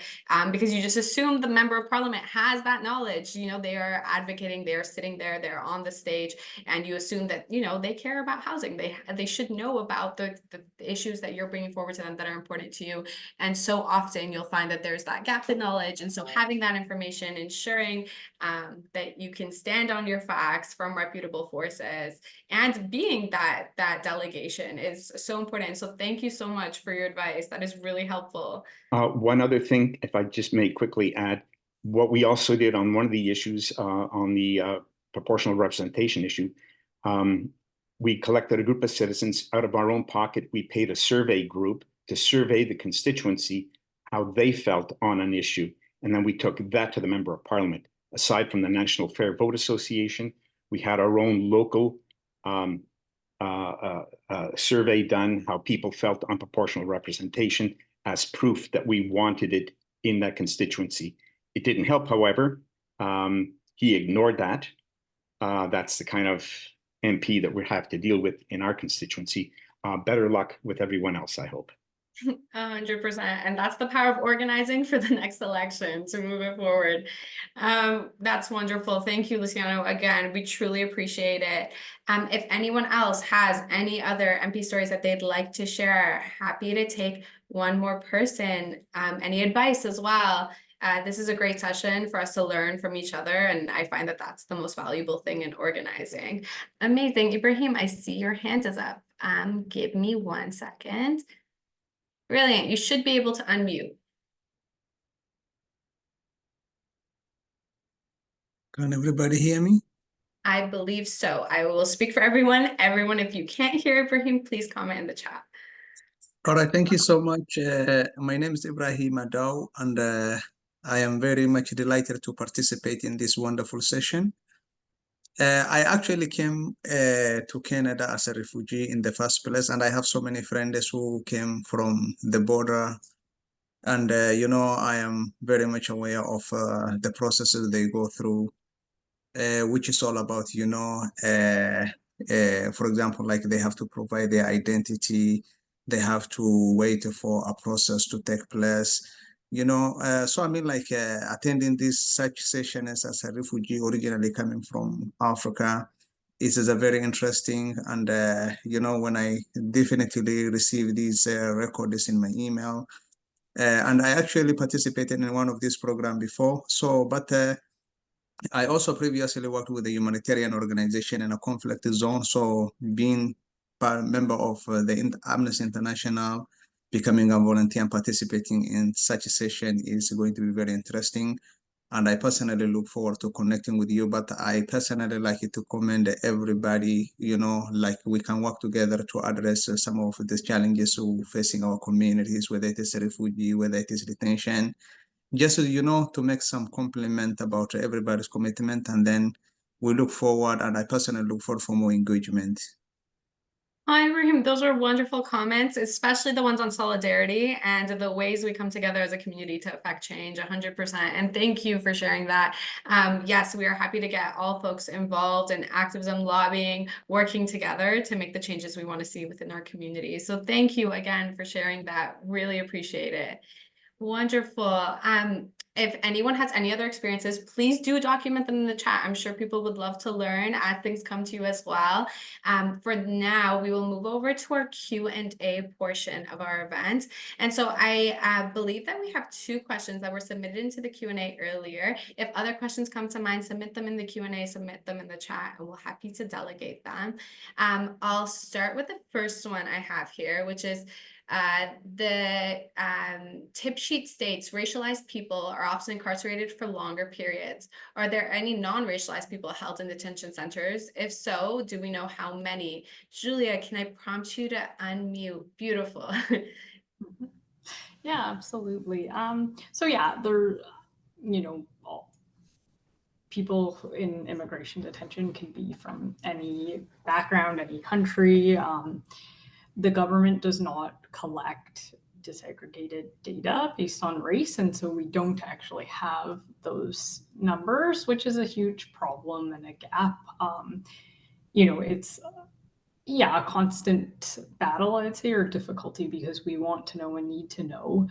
because you just assume the member of parliament has that knowledge. You know, they are advocating, they are sitting there, they're on the stage, and you assume that, you know, they care about housing. They should know about the issues that you're bringing forward to them that are important to you. And so often you'll find that there's that gap in knowledge. And so having that information, ensuring that you can stand on your facts from reputable forces, and being that delegation is so important. So thank you so much for your advice. That is really helpful. One other thing, if I just may quickly add, what we also did on one of the issues, on the proportional representation issue, we collected a group of citizens out of our own pocket. We paid a survey group to survey the constituency, how they felt on an issue. And then we took that to the Member of Parliament. Aside from the National Fair Vote Association, we had our own local survey done, how people felt on proportional representation, as proof that we wanted it in that constituency. It didn't help, however. He ignored that. That's the kind of MP that we have to deal with in our constituency. Better luck with everyone else, I hope. 100%. And that's the power of organizing for the next election to move it forward. That's wonderful. Thank you, Luciano. Again, we truly appreciate it. If anyone else has any other MP stories that they'd like to share, happy to take one more person. Any advice as well. This is a great session for us to learn from each other, and I find that that's the most valuable thing in organizing. Amazing. Ibrahim, I see your hand is up. Give me 1 second. Brilliant. You should be able to unmute. Can everybody hear me? I believe so. I will speak for everyone. Everyone, if you can't hear Ibrahim, please comment in the chat. All right, thank you so much. My name is Ibrahim Adao, and I am very much delighted to participate in this wonderful session. I actually came to Canada as a refugee in the first place, and I have so many friends who came from the border. And, you know, I am very much aware of the processes they go through, which is all about, you know, for example, like they have to provide their identity, they have to wait for a process to take place. You know, so I mean, like attending this such sessions as a refugee originally coming from Africa, is a very interesting. And you know, when I definitely receive these records in my email, and I actually participated in one of these programs before. So, but I also previously worked with a humanitarian organization in a conflict zone. So being a member of the Amnesty International, becoming a volunteer and participating in such a session is going to be very interesting. And I personally look forward to connecting with you, but I personally like to commend everybody, you know, like we can work together to address some of these challenges facing our communities, whether it is refugee, whether it is detention, just, you know, to make some compliment about everybody's commitment. And then we look forward, and I personally look forward for more engagement. Hi, Ibrahim. Those are wonderful comments, especially the ones on solidarity and the ways we come together as a community to affect change 100%. And thank you for sharing that. Yes, we are happy to get all folks involved in activism, lobbying, working together to make the changes we want to see within our community. So thank you again for sharing that. Really appreciate it. Wonderful. If anyone has any other experiences, please do document them in the chat. I'm sure people would love to learn as things come to you as well. For now, we will move over to our Q&A portion of our event. And so I believe that we have 2 questions that were submitted into the Q&A earlier. If other questions come to mind, submit them in the Q&A, submit them in the chat, and we're happy to delegate them. I'll start with the first one I have here, which is, the tip sheet states racialized people are often incarcerated for longer periods. Are there any non-racialized people held in detention centers? If so, do we know how many? Julia, can I prompt you to unmute? Beautiful. Yeah, absolutely. So yeah, there, you know, people in immigration detention can be from any background, any country. The government does not collect disaggregated data based on race. And so we don't actually have those numbers, which is a huge problem and a gap. It's a constant battle, I'd say, or difficulty, because we want to know and need to know.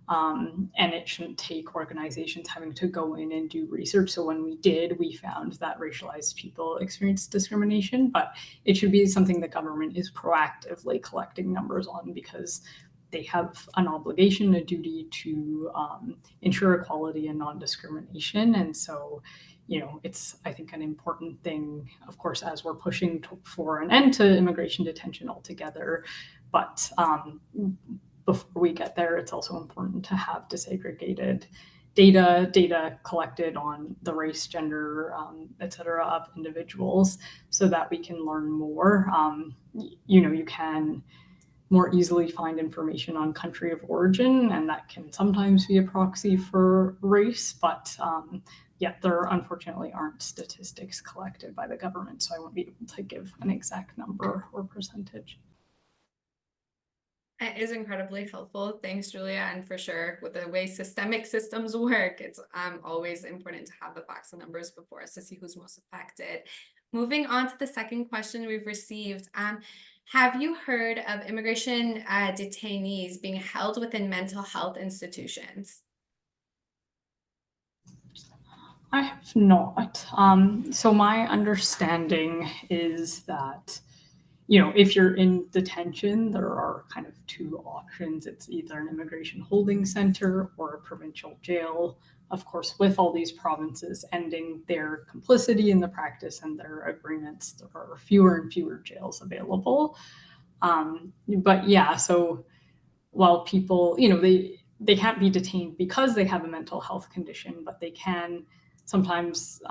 And it shouldn't take organizations having to go in and do research. So when we did, we found that racialized people experience discrimination, but it should be something the government is proactively collecting numbers on, because they have an obligation, a duty to ensure equality and non-discrimination. And so, it's, I think, an important thing, of course, as we're pushing for an end to immigration detention altogether. But before we get there, it's also important to have disaggregated data collected on the race, gender, et cetera, of individuals, so that we can learn more. You can more easily find information on country of origin, and that can sometimes be a proxy for race, but there unfortunately aren't statistics collected by the government, so I won't be able to give an exact number or percentage. It is incredibly helpful. Thanks, Julia. And for sure, with the way systemic systems work, it's always important to have the facts and numbers before us to see who's most affected. Moving on to the second question we've received. Have you heard of immigration detainees being held within mental health institutions? I have not. So my understanding is that, if you're in detention, there are kind of two options. It's either an immigration holding center or a provincial jail. Of course, with all these provinces ending their complicity in the practice and their agreements, there are fewer and fewer jails available. So while people, they can't be detained because they have a mental health condition, but they can sometimes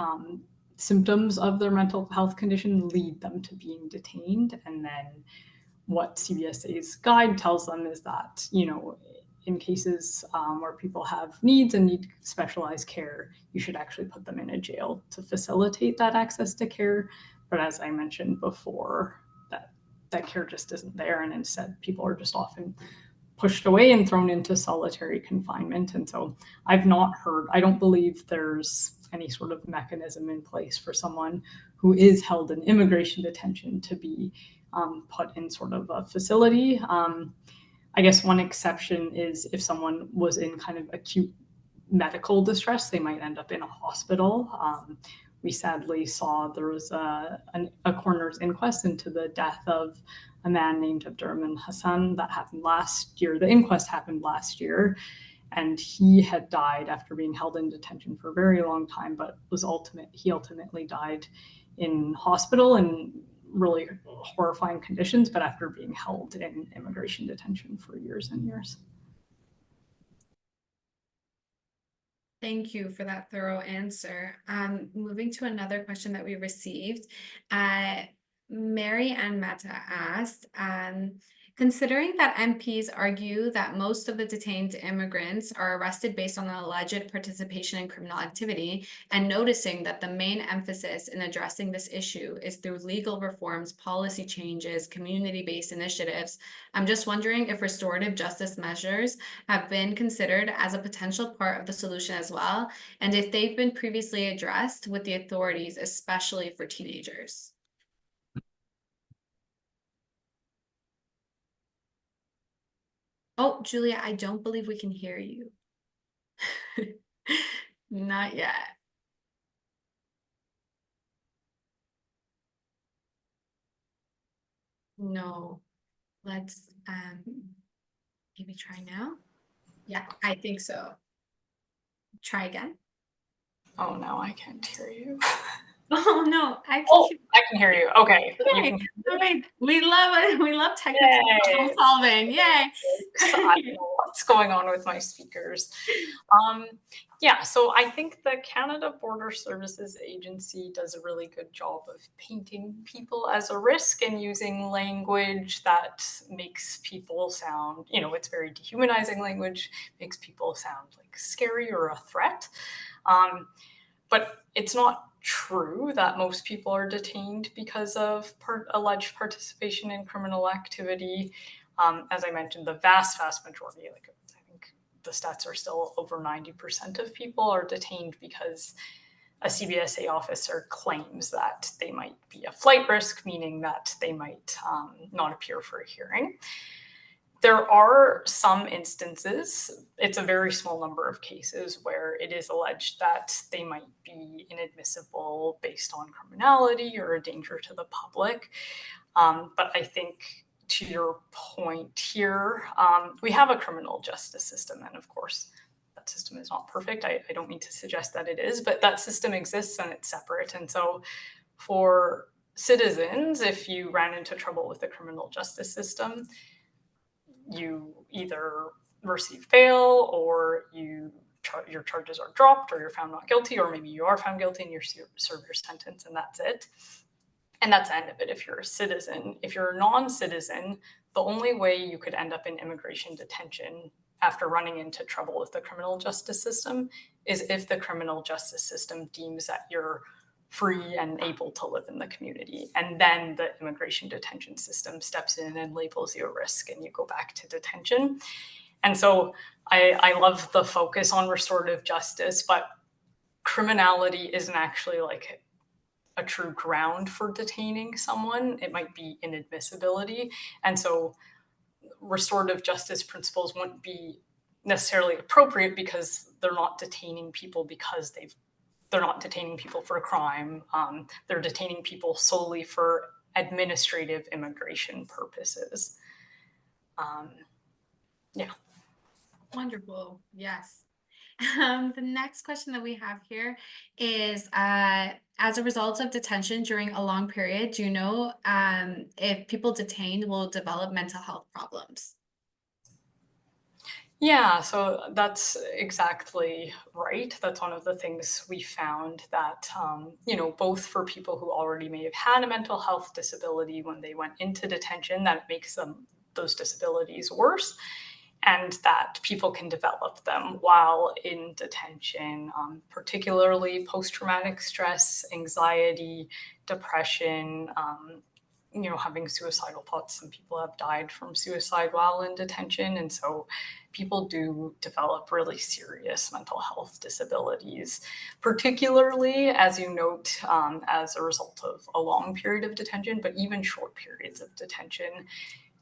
symptoms of their mental health condition lead them to being detained. And then what CBSA's guide tells them is that, in cases where people have needs and need specialized care, you should actually put them in a jail to facilitate that access to care. But as I mentioned before, that care just isn't there, and instead people are just often pushed away and thrown into solitary confinement. And so I don't believe there's any sort of mechanism in place for someone who is held in immigration detention to be put in sort of a facility. I guess one exception is if someone was in kind of acute medical distress, they might end up in a hospital. We sadly saw there was a coroner's inquest into the death of a man named Abdurrahman Hassan that happened last year. The inquest happened last year, and he had died after being held in detention for a very long time, but he ultimately died in hospital in really horrifying conditions, but after being held in immigration detention for years and years. Thank you for that thorough answer. Moving to another question that we received. Mary Ann Mehta asked, considering that MPs argue that most of the detained immigrants are arrested based on alleged participation in criminal activity, and noticing that the main emphasis in addressing this issue is through legal reforms, policy changes, community-based initiatives, I'm just wondering if restorative justice measures have been considered as a potential part of the solution as well, and if they've been previously addressed with the authorities, especially for teenagers. Oh, Julia, I don't believe we can hear you. Not yet. No. Let's maybe try now. Yeah, I think so. Try again. Oh no, I can't hear you. Oh no, I can hear you. Okay. Okay. Okay. We love technical problem solving. Yay. I don't know what's going on with my speakers. So I think the Canada Border Services Agency does a really good job of painting people as a risk and using language that makes people sound, it's very dehumanizing language, makes people sound like scary or a threat. But it's not true that most people are detained because of alleged participation in criminal activity. As I mentioned, the vast majority, like I think the stats are still over 90% of people are detained because a CBSA officer claims that they might be a flight risk, meaning that they might not appear for a hearing. There are some instances, it's a very small number of cases, where it is alleged that they might be inadmissible based on criminality or a danger to the public. But I think to your point here, we have a criminal justice system, and of course, that system is not perfect. I don't mean to suggest that it is, but that system exists and it's separate. And so for citizens, if you ran into trouble with the criminal justice system, you either receive bail or your charges are dropped or you're found not guilty, or maybe you are found guilty and you serve your sentence and that's it. And that's the end of it if you're a citizen. If you're a non-citizen, the only way you could end up in immigration detention after running into trouble with the criminal justice system is if the criminal justice system deems that you're free and able to live in the community. And then the immigration detention system steps in and labels you a risk and you go back to detention. And so I love the focus on restorative justice, but criminality isn't actually like a true ground for detaining someone. It might be inadmissibility. And so restorative justice principles wouldn't be necessarily appropriate because they're not detaining people because they're not detaining people for a crime. They're detaining people solely for administrative immigration purposes. Yeah. Wonderful. Yes. The next question that we have here is, as a result of detention during a long period, do you know if people detained will develop mental health problems? Yeah, so that's exactly right. That's one of the things we found that, both for people who already may have had a mental health disability when they went into detention, that it makes those disabilities worse, and that people can develop them while in detention, particularly post-traumatic stress, anxiety, depression, having suicidal thoughts. Some people have died from suicide while in detention. And so people do develop really serious mental health disabilities, particularly, as you note, as a result of a long period of detention, but even short periods of detention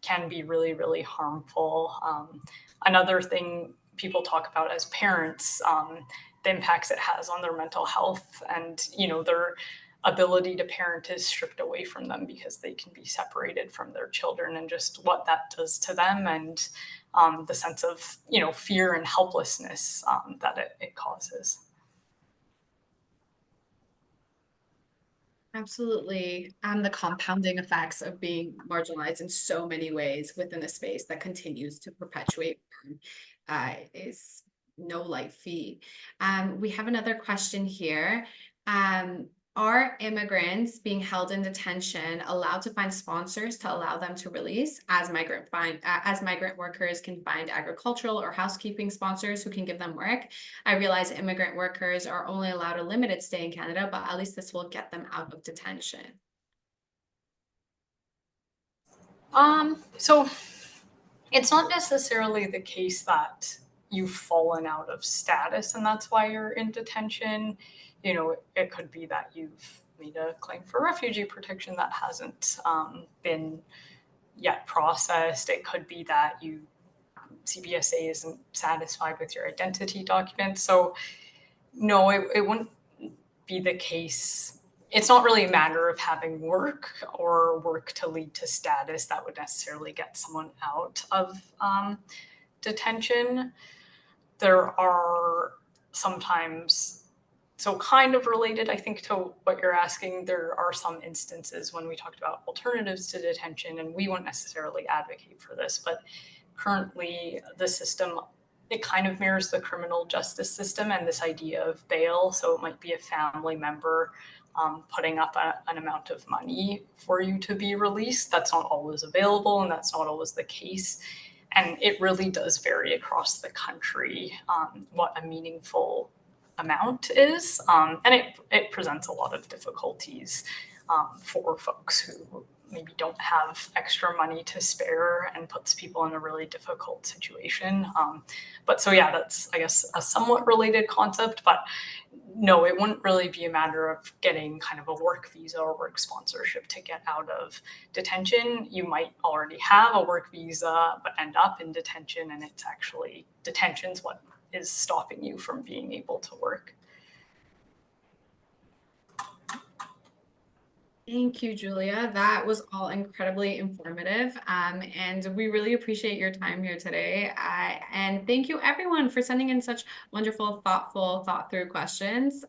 can be really, really harmful. Another thing people talk about as parents, the impacts it has on their mental health, and their ability to parent is stripped away from them because they can be separated from their children, and just what that does to them, and the sense of fear and helplessness that it causes. Absolutely. The compounding effects of being marginalized in so many ways within a space that continues to perpetuate is no light feat. We have another question here. Are immigrants being held in detention allowed to find sponsors to allow them to release, as migrant workers can find agricultural or housekeeping sponsors who can give them work? I realize immigrant workers are only allowed a limited stay in Canada, but at least this will get them out of detention. So it's not necessarily the case that you've fallen out of status and that's why you're in detention. It could be that you've made a claim for refugee protection that hasn't been yet processed. It could be that CBSA isn't satisfied with your identity documents. So no, it wouldn't be the case. It's not really a matter of having work or work to lead to status that would necessarily get someone out of detention. There are sometimes, so kind of related, I think, to what you're asking, there are some instances when we talked about alternatives to detention, and we won't necessarily advocate for this, but currently the system, it kind of mirrors the criminal justice system and this idea of bail. So it might be a family member putting up an amount of money for you to be released. That's not always available, and that's not always the case. And it really does vary across the country what a meaningful amount is. And it presents a lot of difficulties for folks who maybe don't have extra money to spare and puts people in a really difficult situation. But so yeah, that's, I guess, a somewhat related concept, but no, it wouldn't really be a matter of getting kind of a work visa or work sponsorship to get out of detention. You might already have a work visa, but end up in detention, and it's actually detention's what is stopping you from being able to work. Thank you, Julia. That was all incredibly informative. And we really appreciate your time here today. And thank you everyone for sending in such wonderful, thoughtful, thought through questions.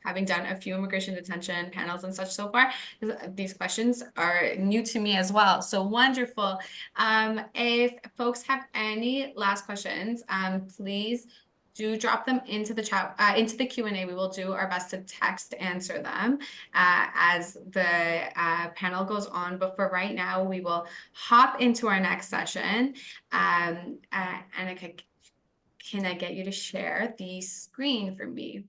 Having done a few immigration detention panels and such so far, these questions are new to me as well. So wonderful. If folks have any last questions, please do drop them into the chat, into the Q&A. We will do our best to text answer them as the panel goes on. But for right now, we will hop into our next session. And can I get you to share the screen for me?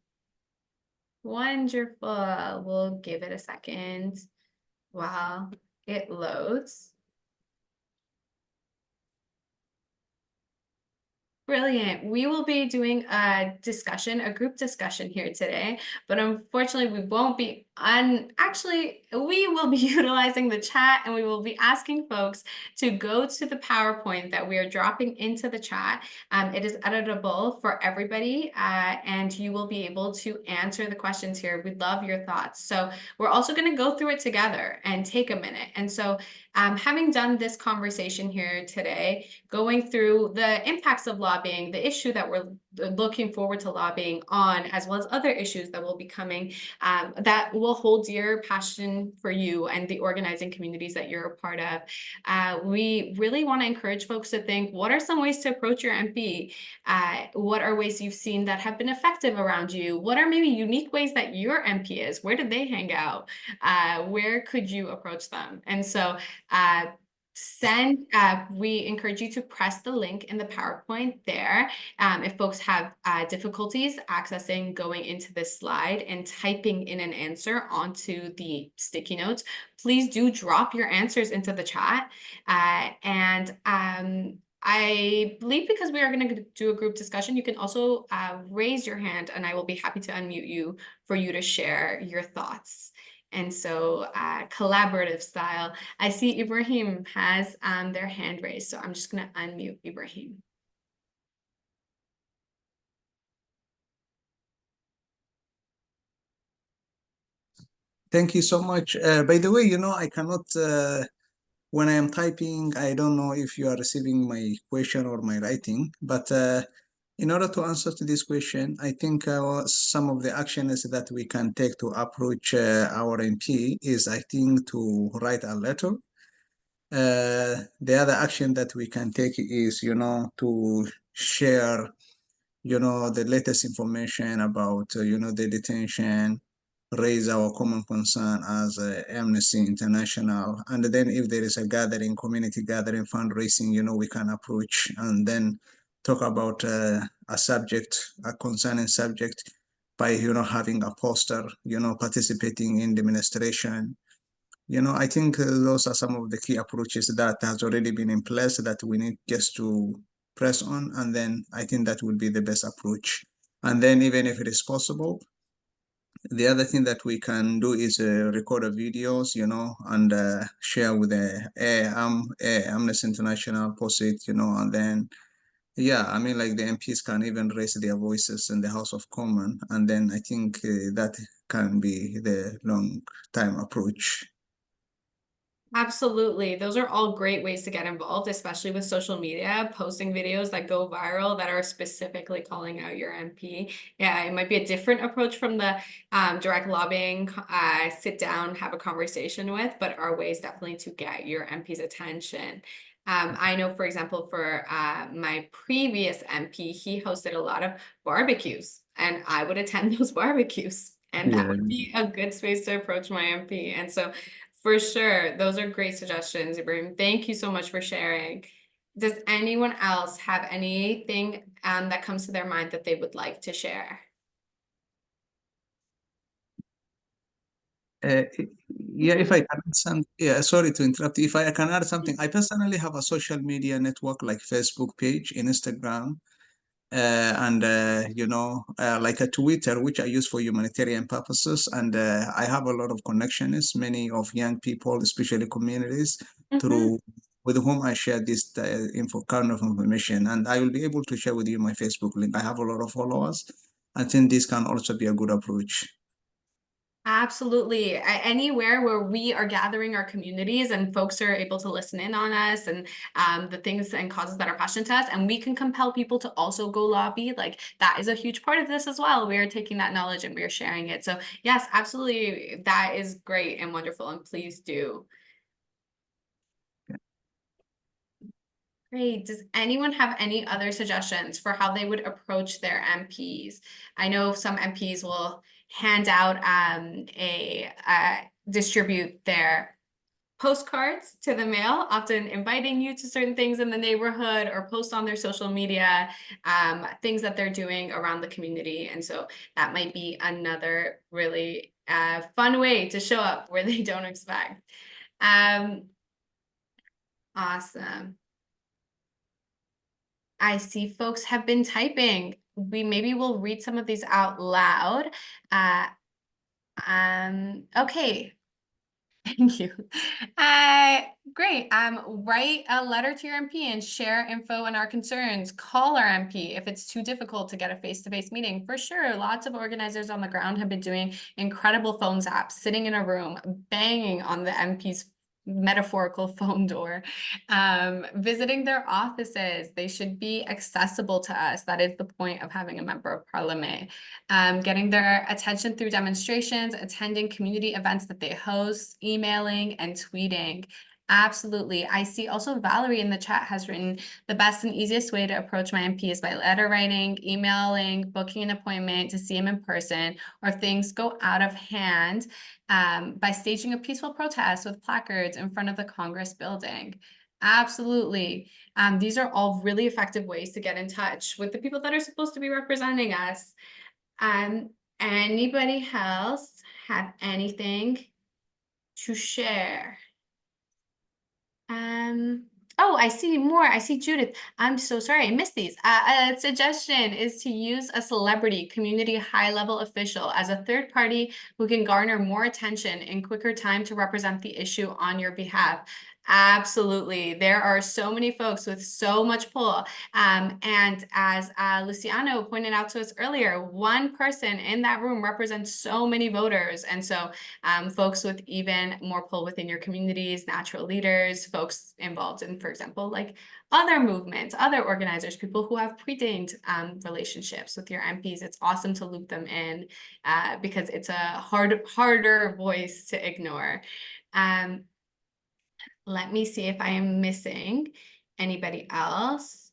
Wonderful. We'll give it a second while it loads. Brilliant. We will be doing a discussion, a group discussion here today, but unfortunately we won't be actually, we will be utilizing the chat, and we will be asking folks to go to the PowerPoint that we are dropping into the chat. It is editable for everybody, and you will be able to answer the questions here. We'd love your thoughts. So we're also going to go through it together and take a minute. And so having done this conversation here today, going through the impacts of lobbying, the issue that we're looking forward to lobbying on, as well as other issues that will be coming, that will hold dear passion for you and the organizing communities that you're a part of. We really want to encourage folks to think, what are some ways to approach your MP? What are ways you've seen that have been effective around you? What are maybe unique ways that your MP is? Where do they hang out? Where could you approach them? And so we encourage you to press the link in the PowerPoint there. If folks have difficulties accessing going into this slide and typing in an answer onto the sticky notes, please do drop your answers into the chat. I believe because we are going to do a group discussion, you can also raise your hand, and I will be happy to unmute you for you to share your thoughts. And so collaborative style. I see Ibrahim has their hand raised, so I'm just going to unmute Ibrahim. Thank you so much. By the way, you know, I cannot, when I am typing, I don't know if you are receiving my question or my writing, but in order to answer to this question, I think some of the actions that we can take to approach our MP is, I think, to write a letter. The other action that we can take is, you know, to share, you know, the latest information about, you know, the detention, raise our common concern as Amnesty International. And then if there is a gathering, community gathering, fundraising, you know, we can approach and then talk about a subject, a concerning subject by, you know, having a poster, you know, participating in demonstration. You know, I think those are some of the key approaches that has already been in place that we need just to press on. And then I think that will be the best approach. And then even if it is possible, the other thing that we can do is record the videos, you know, and share with the Amnesty International, post it, you know, and then, yeah, I mean, like the MPs can even raise their voices in the House of Commons. And then I think that can be the long-time approach. Absolutely. Those are all great ways to get involved, especially with social media, posting videos that go viral that are specifically calling out your MP. Yeah, it might be a different approach from the direct lobbying, sit down, have a conversation with, but are ways definitely to get your MP's attention. I know, for example, for my previous MP, he hosted a lot of barbecues, and I would attend those barbecues. And that would be a good space to approach my MP. And so for sure, those are great suggestions, Ibrahim. Thank you so much for sharing. Does anyone else have anything that comes to their mind that they would like to share? Uh, yeah, if I can add some, yeah, sorry to interrupt. If I can add something, I personally have a social media network like Facebook page, Instagram, and like a Twitter, which I use for humanitarian purposes. And I have a lot of connections, many of young people, especially communities, through with whom I share this kind of information. And I will be able to share with you my Facebook link. I have a lot of followers. I think this can also be a good approach. Absolutely. Anywhere where we are gathering our communities and folks are able to listen in on us and the things and causes that are passionate to us, and we can compel people to also go lobby, like that is a huge part of this as well. We are taking that knowledge and we are sharing it. So yes, absolutely. That is great and wonderful. And please do. Great. Does anyone have any other suggestions for how they would approach their MPs? I know some MPs will hand out distribute their postcards to the mail, often inviting you to certain things in the neighborhood or post on their social media, things that they're doing around the community. And so that might be another really fun way to show up where they don't expect. Awesome. I see folks have been typing. Maybe we'll read some of these out loud. Okay. Thank you. Great. Write a letter to your MP and share info and our concerns. Call our MP if it's too difficult to get a face-to-face meeting. For sure, lots of organizers on the ground have been doing incredible phone zaps, sitting in a room, banging on the MP's metaphorical phone door, visiting their offices. They should be accessible to us. That is the point of having a member of parliament. Getting their attention through demonstrations, attending community events that they host, emailing and tweeting. Absolutely. I see also Valerie in the chat has written, the best and easiest way to approach my MP is by letter writing, emailing, booking an appointment to see him in person, or if things go out of hand, by staging a peaceful protest with placards in front of the Congress building. Absolutely. These are all really effective ways to get in touch with the people that are supposed to be representing us. Anybody else have anything to share? Oh, I see more. I see Judith. I'm so sorry, I missed these. A suggestion is to use a celebrity, community high-level official as a third party who can garner more attention in quicker time to represent the issue on your behalf. Absolutely. There are so many folks with so much pull. And as Luciano pointed out to us earlier, one person in that room represents so many voters. And so folks with even more pull within your communities, natural leaders, folks involved in, for example, like other movements, other organizers, people who have predated relationships with your MPs. It's awesome to loop them in because it's a harder voice to ignore. Let me see if I am missing anybody else.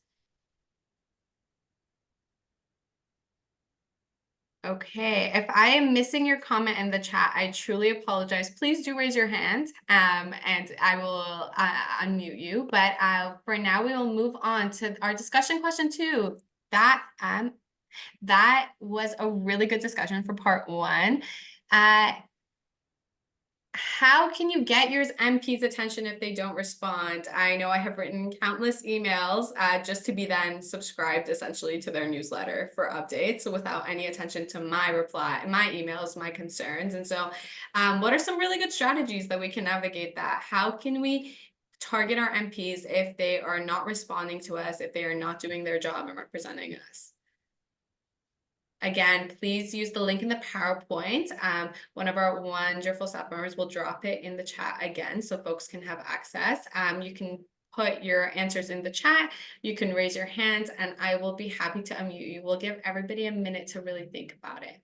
Okay, if I am missing your comment in the chat, I truly apologize. Please do raise your hand and I will unmute you. But for now, we will move on to our discussion question 2. That was a really good discussion for part 1. How can you get your MP's attention if they don't respond? I know I have written countless emails just to be then subscribed essentially to their newsletter for updates without any attention to my emails, my concerns. And so what are some really good strategies that we can navigate that? How can we target our MPs if they are not responding to us, if they are not doing their job and representing us? Again, please use the link in the PowerPoint. One of our wonderful staff members will drop it in the chat again so folks can have access. You can put your answers in the chat. You can raise your hand and I will be happy to unmute you. We'll give everybody a minute to really think about it.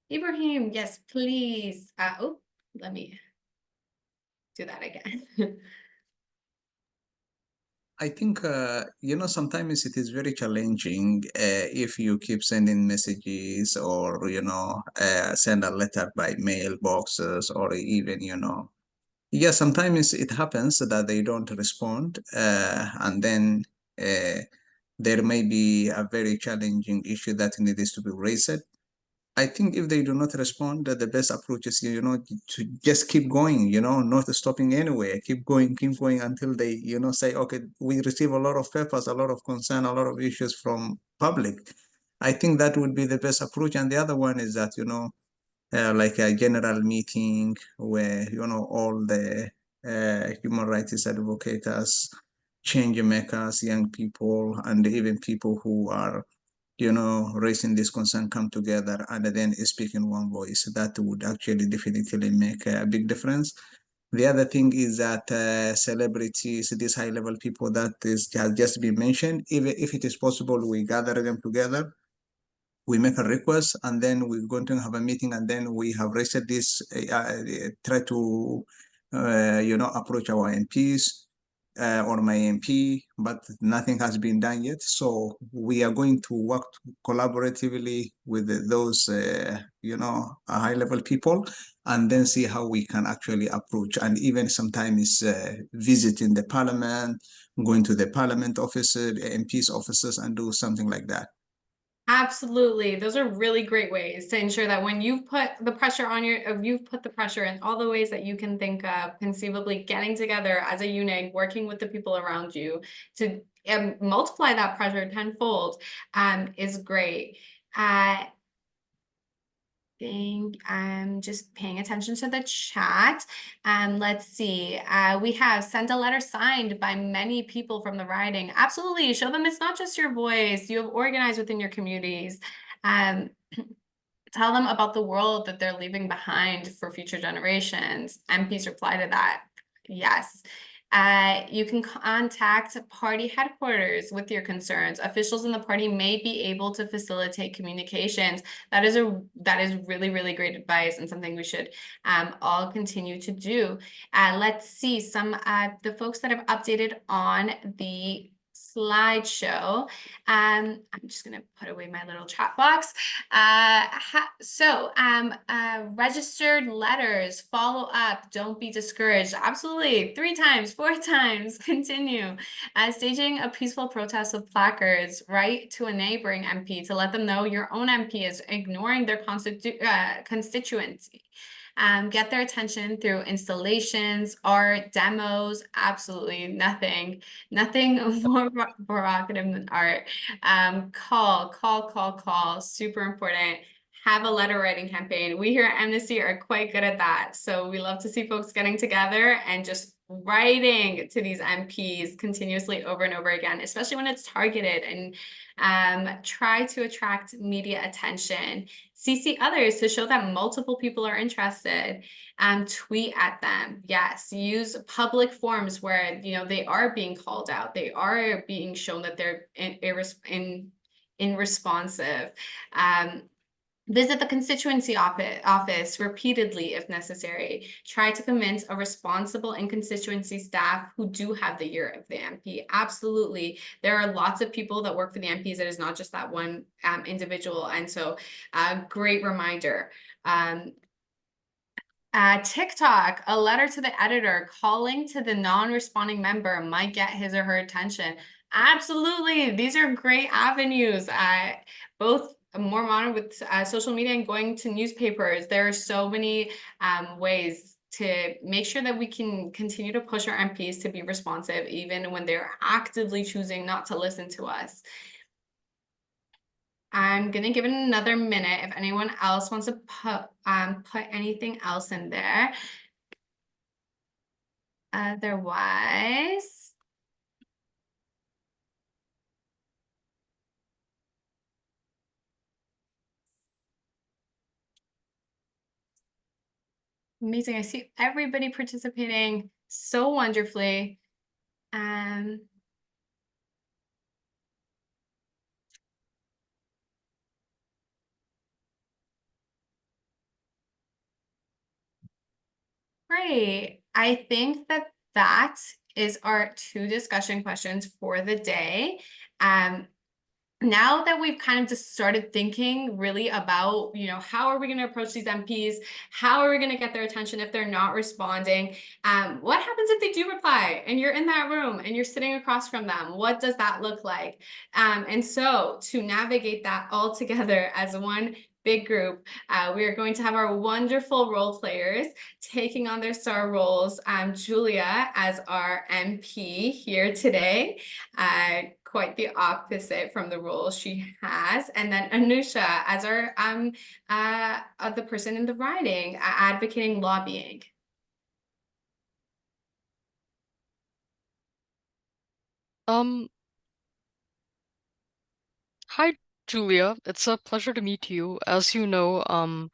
Ibrahim, yes, please. Oh, let me do that again. I think, sometimes it is very challenging if you keep sending messages or, send a letter by mailboxes or even, yeah, sometimes it happens that they don't respond. And then there may be a very challenging issue that needs to be raised. I think if they do not respond, the best approach is, to just keep going, not stopping anywhere, keep going until they, say, okay, we receive a lot of papers, a lot of concern, a lot of issues from public. I think that would be the best approach. And the other one is that, like a general meeting where, all the human rights advocates, change makers, young people, and even people who are raising this concern come together and then speak in one voice. That would actually definitely make a big difference. The other thing is that celebrities, these high-level people that has just been mentioned, even if it is possible, we gather them together, we make a request, and then we're going to have a meeting, and then we have raised this, try to, approach our MPs, or my MP, but nothing has been done yet. So we are going to work collaboratively with those, high-level people, and then see how we can actually approach. And even sometimes visiting the parliament, going to the parliament offices, MPs offices, and do something like that. Absolutely. Those are really great ways to ensure that when you've put the pressure on you've put the pressure in all the ways that you can think of, conceivably getting together as a unit, working with the people around you to multiply that pressure tenfold is great. I'm just paying attention to the chat. Let's see. We have send a letter signed by many people from the riding. Absolutely. Show them it's not just your voice. You have organized within your communities. Tell them about the world that they're leaving behind for future generations. MPs reply to that. Yes. You can contact party headquarters with your concerns. Officials in the party may be able to facilitate communications. That is really, really great advice and something we should all continue to do. Let's see some the folks that have updated on the slideshow. I'm just gonna put away my little chat box. Registered letters, follow up, don't be discouraged. Absolutely, 3 times, 4 times, continue. Staging a peaceful protest with placards, write to a neighboring MP to let them know your own MP is ignoring their constituency. Get their attention through installations, art, demos, absolutely nothing more provocative than art. Call, super important. Have a letter writing campaign. We here at Amnesty are quite good at that. So we love to see folks getting together and just writing to these MPs continuously over and over again, especially when it's targeted, and try to attract media attention. CC others to show that multiple people are interested. Tweet at them. Yes, use public forums where they are being called out. They are being shown that they're irresponsive. Visit the constituency office repeatedly if necessary. Try to convince a responsible constituency staff who do have the ear of the MP. Absolutely. There are lots of people that work for the MPs. It is not just that one individual. And so great reminder. TikTok, a letter to the editor calling to the non-responding member might get his or her attention. Absolutely. These are great avenues. Both more modern with social media and going to newspapers. There are so many ways to make sure that we can continue to push our MPs to be responsive, even when they're actively choosing not to listen to us. I'm gonna give it another minute if anyone else wants to put anything else in there. Otherwise, amazing. I see everybody participating so wonderfully. Great. I think that is our 2 discussion questions for the day. now that we've kind of just started thinking really about, how are we going to approach these MPs? How are we going to get their attention if they're not responding? What happens if they do reply and you're in that room and you're sitting across from them? What does that look like? And so to navigate that all together as one big group, we are going to have our wonderful role players taking on their star roles. Julia as our MP here today. Quite the opposite from the role she has. And then Anusha as our the person in the writing, advocating, lobbying. Hi, Julia. It's a pleasure to meet you. As you know,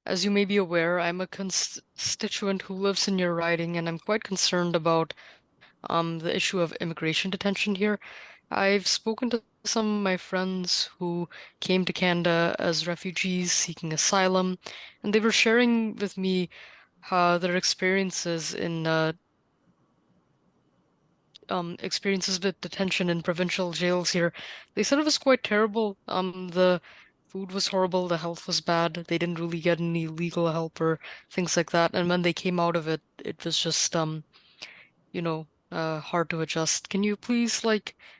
as you may be aware, I'm a constituent who lives in your riding, and I'm quite concerned about the issue of immigration detention here. I've spoken to some of my friends who came to Canada as refugees seeking asylum, and they were sharing with me their experiences with detention in provincial jails here. They said it was quite terrible. The food was horrible, the health was bad. They didn't really get any legal help or things like that. And when they came out of it, it was just hard to adjust. Can you please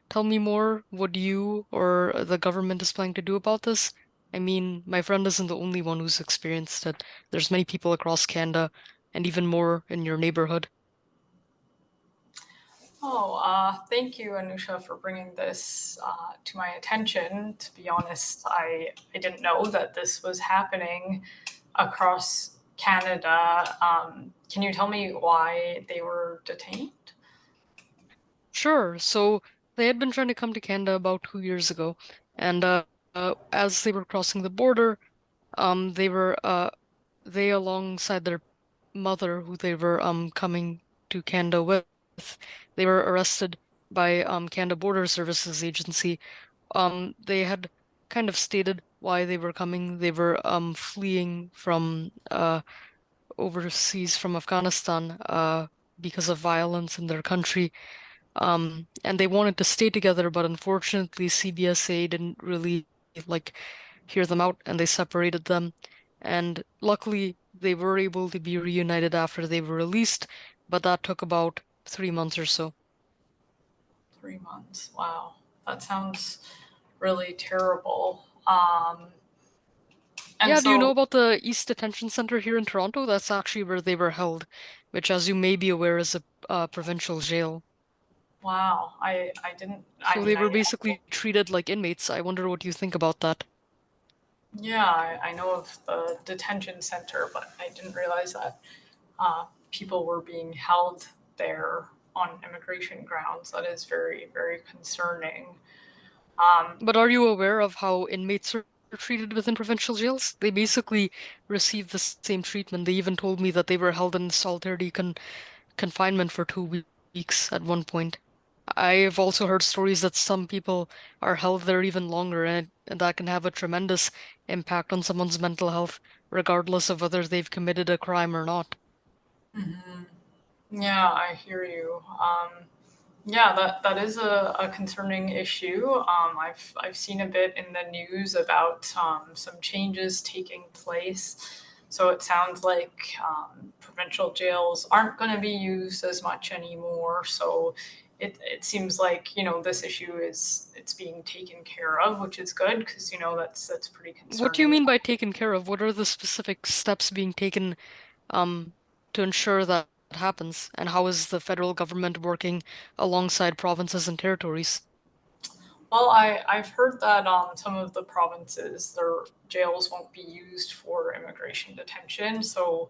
tell me more what you or the government is planning to do about this? I mean, my friend isn't the only one who's experienced it. There's many people across Canada and even more in your neighborhood. Thank you, Anusha, for bringing this to my attention. To be honest, I didn't know that this was happening across Canada. Can you tell me why they were detained? Sure. So they had been trying to come to Canada about 2 years ago, and as they were crossing the border, they alongside their mother, who they were coming to Canada with, they were arrested by Canada Border Services Agency. They had kind of stated why they were coming. They were fleeing from overseas from Afghanistan because of violence in their country. And they wanted to stay together, but unfortunately, CBSA didn't really like hear them out and they separated them. And luckily, they were able to be reunited after they were released, but that took about 3 months or so. 3 months. Wow, that sounds really terrible. And Yeah, do you know so, about the East Detention Center here in Toronto? That's actually where they were held, which, as you may be aware, is a provincial jail. wow, I didn't, I So mean, they were basically treated like inmates. I wonder what you think about that. yeah, I know of the detention center, but I didn't realize that people were being held there on immigration grounds. That is very, very concerning. But are you aware of how inmates are treated within provincial jails? They basically receive the same treatment. They even told me that they were held in solitary confinement for 2 weeks at one point. I've also heard stories that some people are held there even longer, and that can have a tremendous impact on someone's mental health, regardless of whether they've committed a crime or not. Yeah, I hear you. Yeah, that is a concerning issue. I've seen a bit in the news about some changes taking place. So it sounds like provincial jails aren't going to be used as much anymore. So it seems like this issue it's being taken care of, which is good because that's pretty What do you concerning. mean by taken care of? What are the specific steps being taken um, to ensure that happens? And how is the federal government working alongside provinces and territories? Well, I've heard that some of the provinces, their jails won't be used for immigration detention. So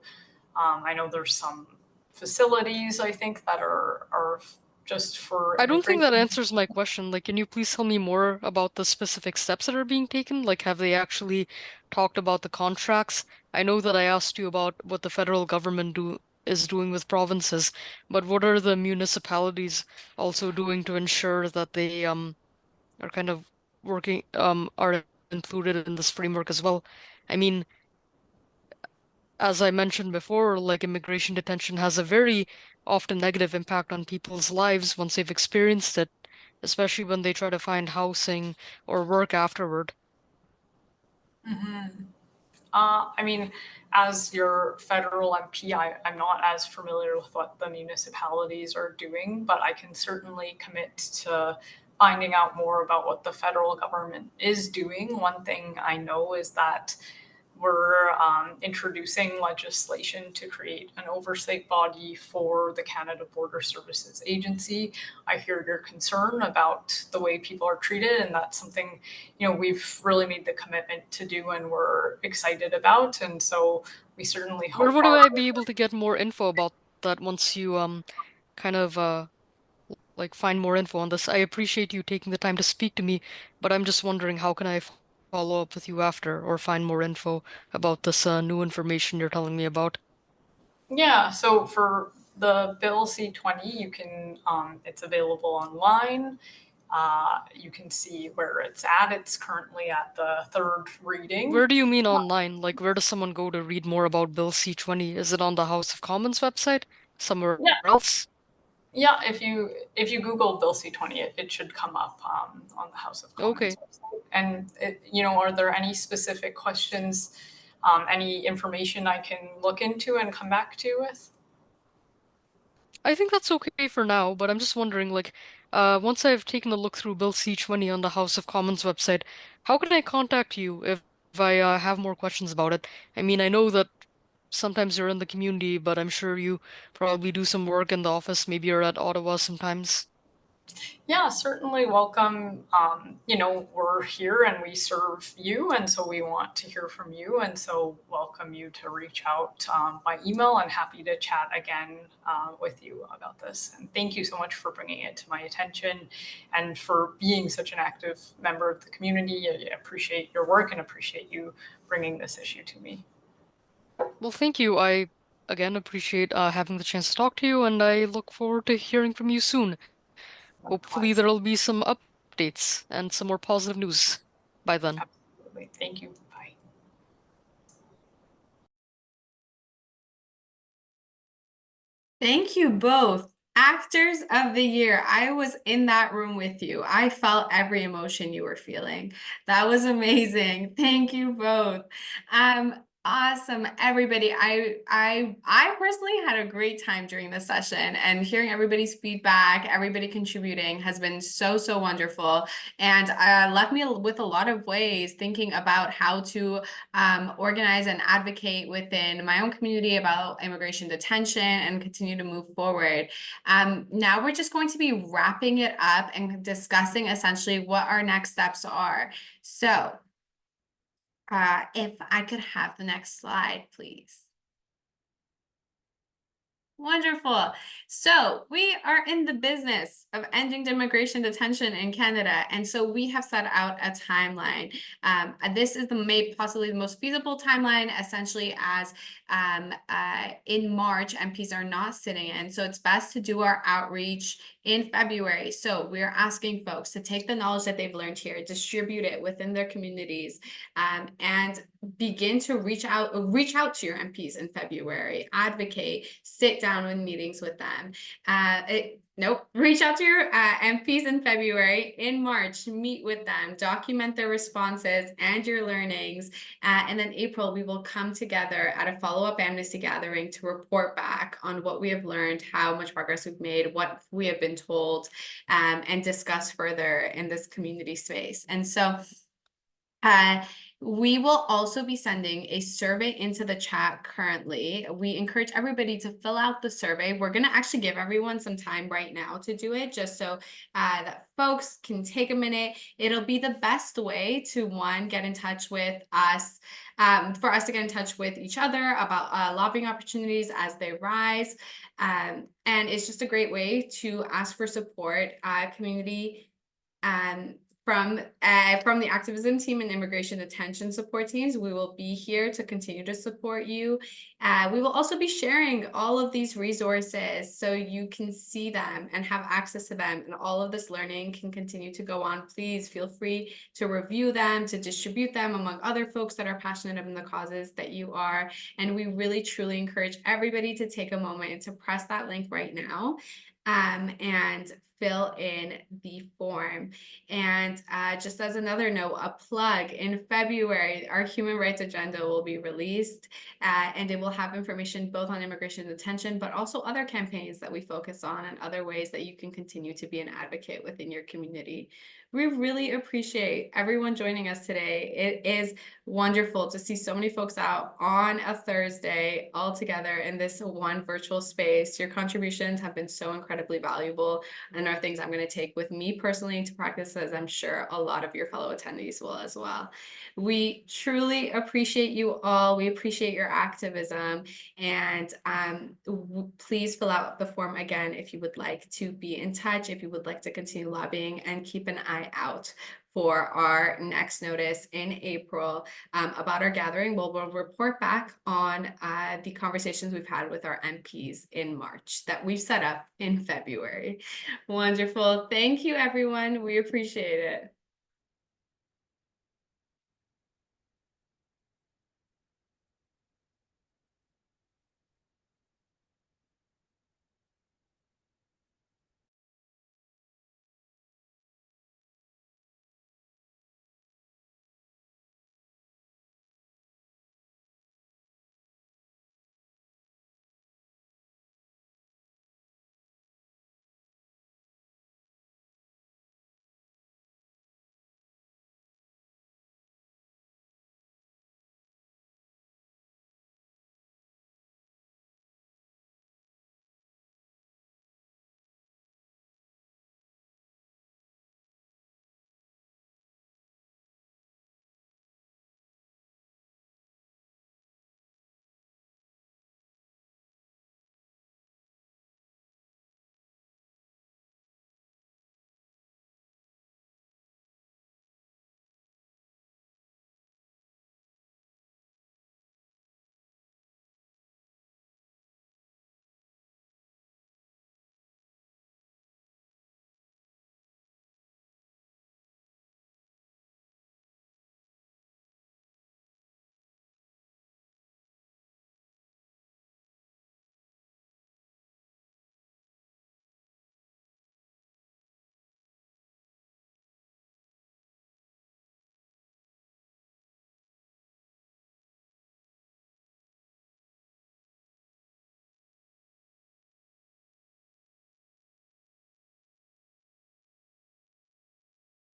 I know there's some facilities I think that are just for I don't think that immigration. answers my question. Can you please tell me more about the specific steps that are being taken? Have they actually talked about the contracts? I know that I asked you about what the federal government is doing with provinces, but what are the municipalities also doing to ensure that they are kind of working are included in this framework as well? I mean, as I mentioned before, immigration detention has a very often negative impact on people's lives once they've experienced it, especially when they try to find housing or work afterward? I mean, as your federal MP, I'm not as familiar with what the municipalities are doing, but I can certainly commit to finding out more about what the federal government is doing. One thing I know is that we're introducing legislation to create an oversight body for the Canada Border Services Agency. I hear your concern about the way people are treated, and that's something, you know, we've really made the commitment to do and we're excited about. And so we certainly Where hope would our I be able to get more info about that once you kind of like find more info on this? I appreciate you taking the time to speak to me, but I'm just wondering how can I follow up with you after or find more info about this new information you're telling me about? Yeah, so for the Bill C-20, you can, it's available online. You can see where it's at. It's currently at the third reading. Where do you mean online? Like, where does someone go to read more about Bill C-20? Is it on the House of Commons website? Somewhere Yeah, else? yeah. If you Google Bill C-20, it should come up on the House of Commons Okay. website. And are there any specific questions, any information I can look into and come back to you with? I think that's okay for now, but I'm just wondering, like, once I've taken a look through Bill C-20 on the House of Commons website, how can I contact you if I have more questions about it? I mean, I know that sometimes you're in the community, but I'm sure you probably do some work in the office. Maybe you're at Ottawa sometimes. Yeah, certainly welcome. We're here and we serve you, and so we want to hear from you. And so welcome you to reach out by email, and happy to chat again with you about this. And thank you so much for bringing it to my attention and for being such an active member of the community. I appreciate your work and appreciate you bringing this issue to me. Well, thank you. I again appreciate having the chance to talk to you, and I look forward to hearing from you soon. Hopefully, Likewise. there'll be some updates and some more positive news by then. Absolutely. Thank you. Bye. Thank you both. Actors of the Year. I was in that room with you. I felt every emotion you were feeling. That was amazing. Thank you both. Awesome, everybody. I personally had a great time during this session, and hearing everybody's feedback, everybody contributing has been so wonderful, and left me with a lot of ways thinking about how to organize and advocate within my own community about immigration detention and continue to move forward. Now we're just going to be wrapping it up and discussing essentially what our next steps are. So if I could have the next slide, please. Wonderful. So we are in the business of ending immigration detention in Canada. And so we have set out a timeline. This is possibly the most feasible timeline, essentially, as in March, MPs are not sitting in. So it's best to do our outreach in February. So we're asking folks to take the knowledge that they've learned here, distribute it within their communities, and begin to reach out to your MPs in February, advocate, sit down in meetings with them. Reach out to your MPs in February. In March, meet with them, document their responses and your learnings. And then April, we will come together at a follow-up Amnesty Gathering to report back on what we have learned, how much progress we've made, what we have been told, and discuss further in this community space. And so we will also be sending a survey into the chat currently. We encourage everybody to fill out the survey. We're going to actually give everyone some time right now to do it, just so that folks can take a minute. It'll be the best way to, one, get in touch with us, for us to get in touch with each other about lobbying opportunities as they rise. And it's just a great way to ask for support, community, from the activism team and immigration detention support teams. We will be here to continue to support you. We will also be sharing all of these resources so you can see them and have access to them, and all of this learning can continue to go on. Please feel free to review them, to distribute them among other folks that are passionate about the causes that you are. And we really truly encourage everybody to take a moment to press that link right now, and fill in the form. And just as another note, a plug, in February, our human rights agenda will be released, and it will have information both on immigration detention, but also other campaigns that we focus on and other ways that you can continue to be an advocate within your community. We really appreciate everyone joining us today. It is wonderful to see so many folks out on a Thursday all together in this one virtual space. Your contributions have been so incredibly valuable and are things I'm going to take with me personally to practice, as I'm sure a lot of your fellow attendees will as well. We truly appreciate you all. We appreciate your activism, and please fill out the form again if you would like to be in touch, if you would like to continue lobbying, and keep an eye out for our next notice in April about our gathering. We'll report back on the conversations we've had with our MPs in March that we've set up in February. Wonderful. Thank you, everyone. We appreciate it.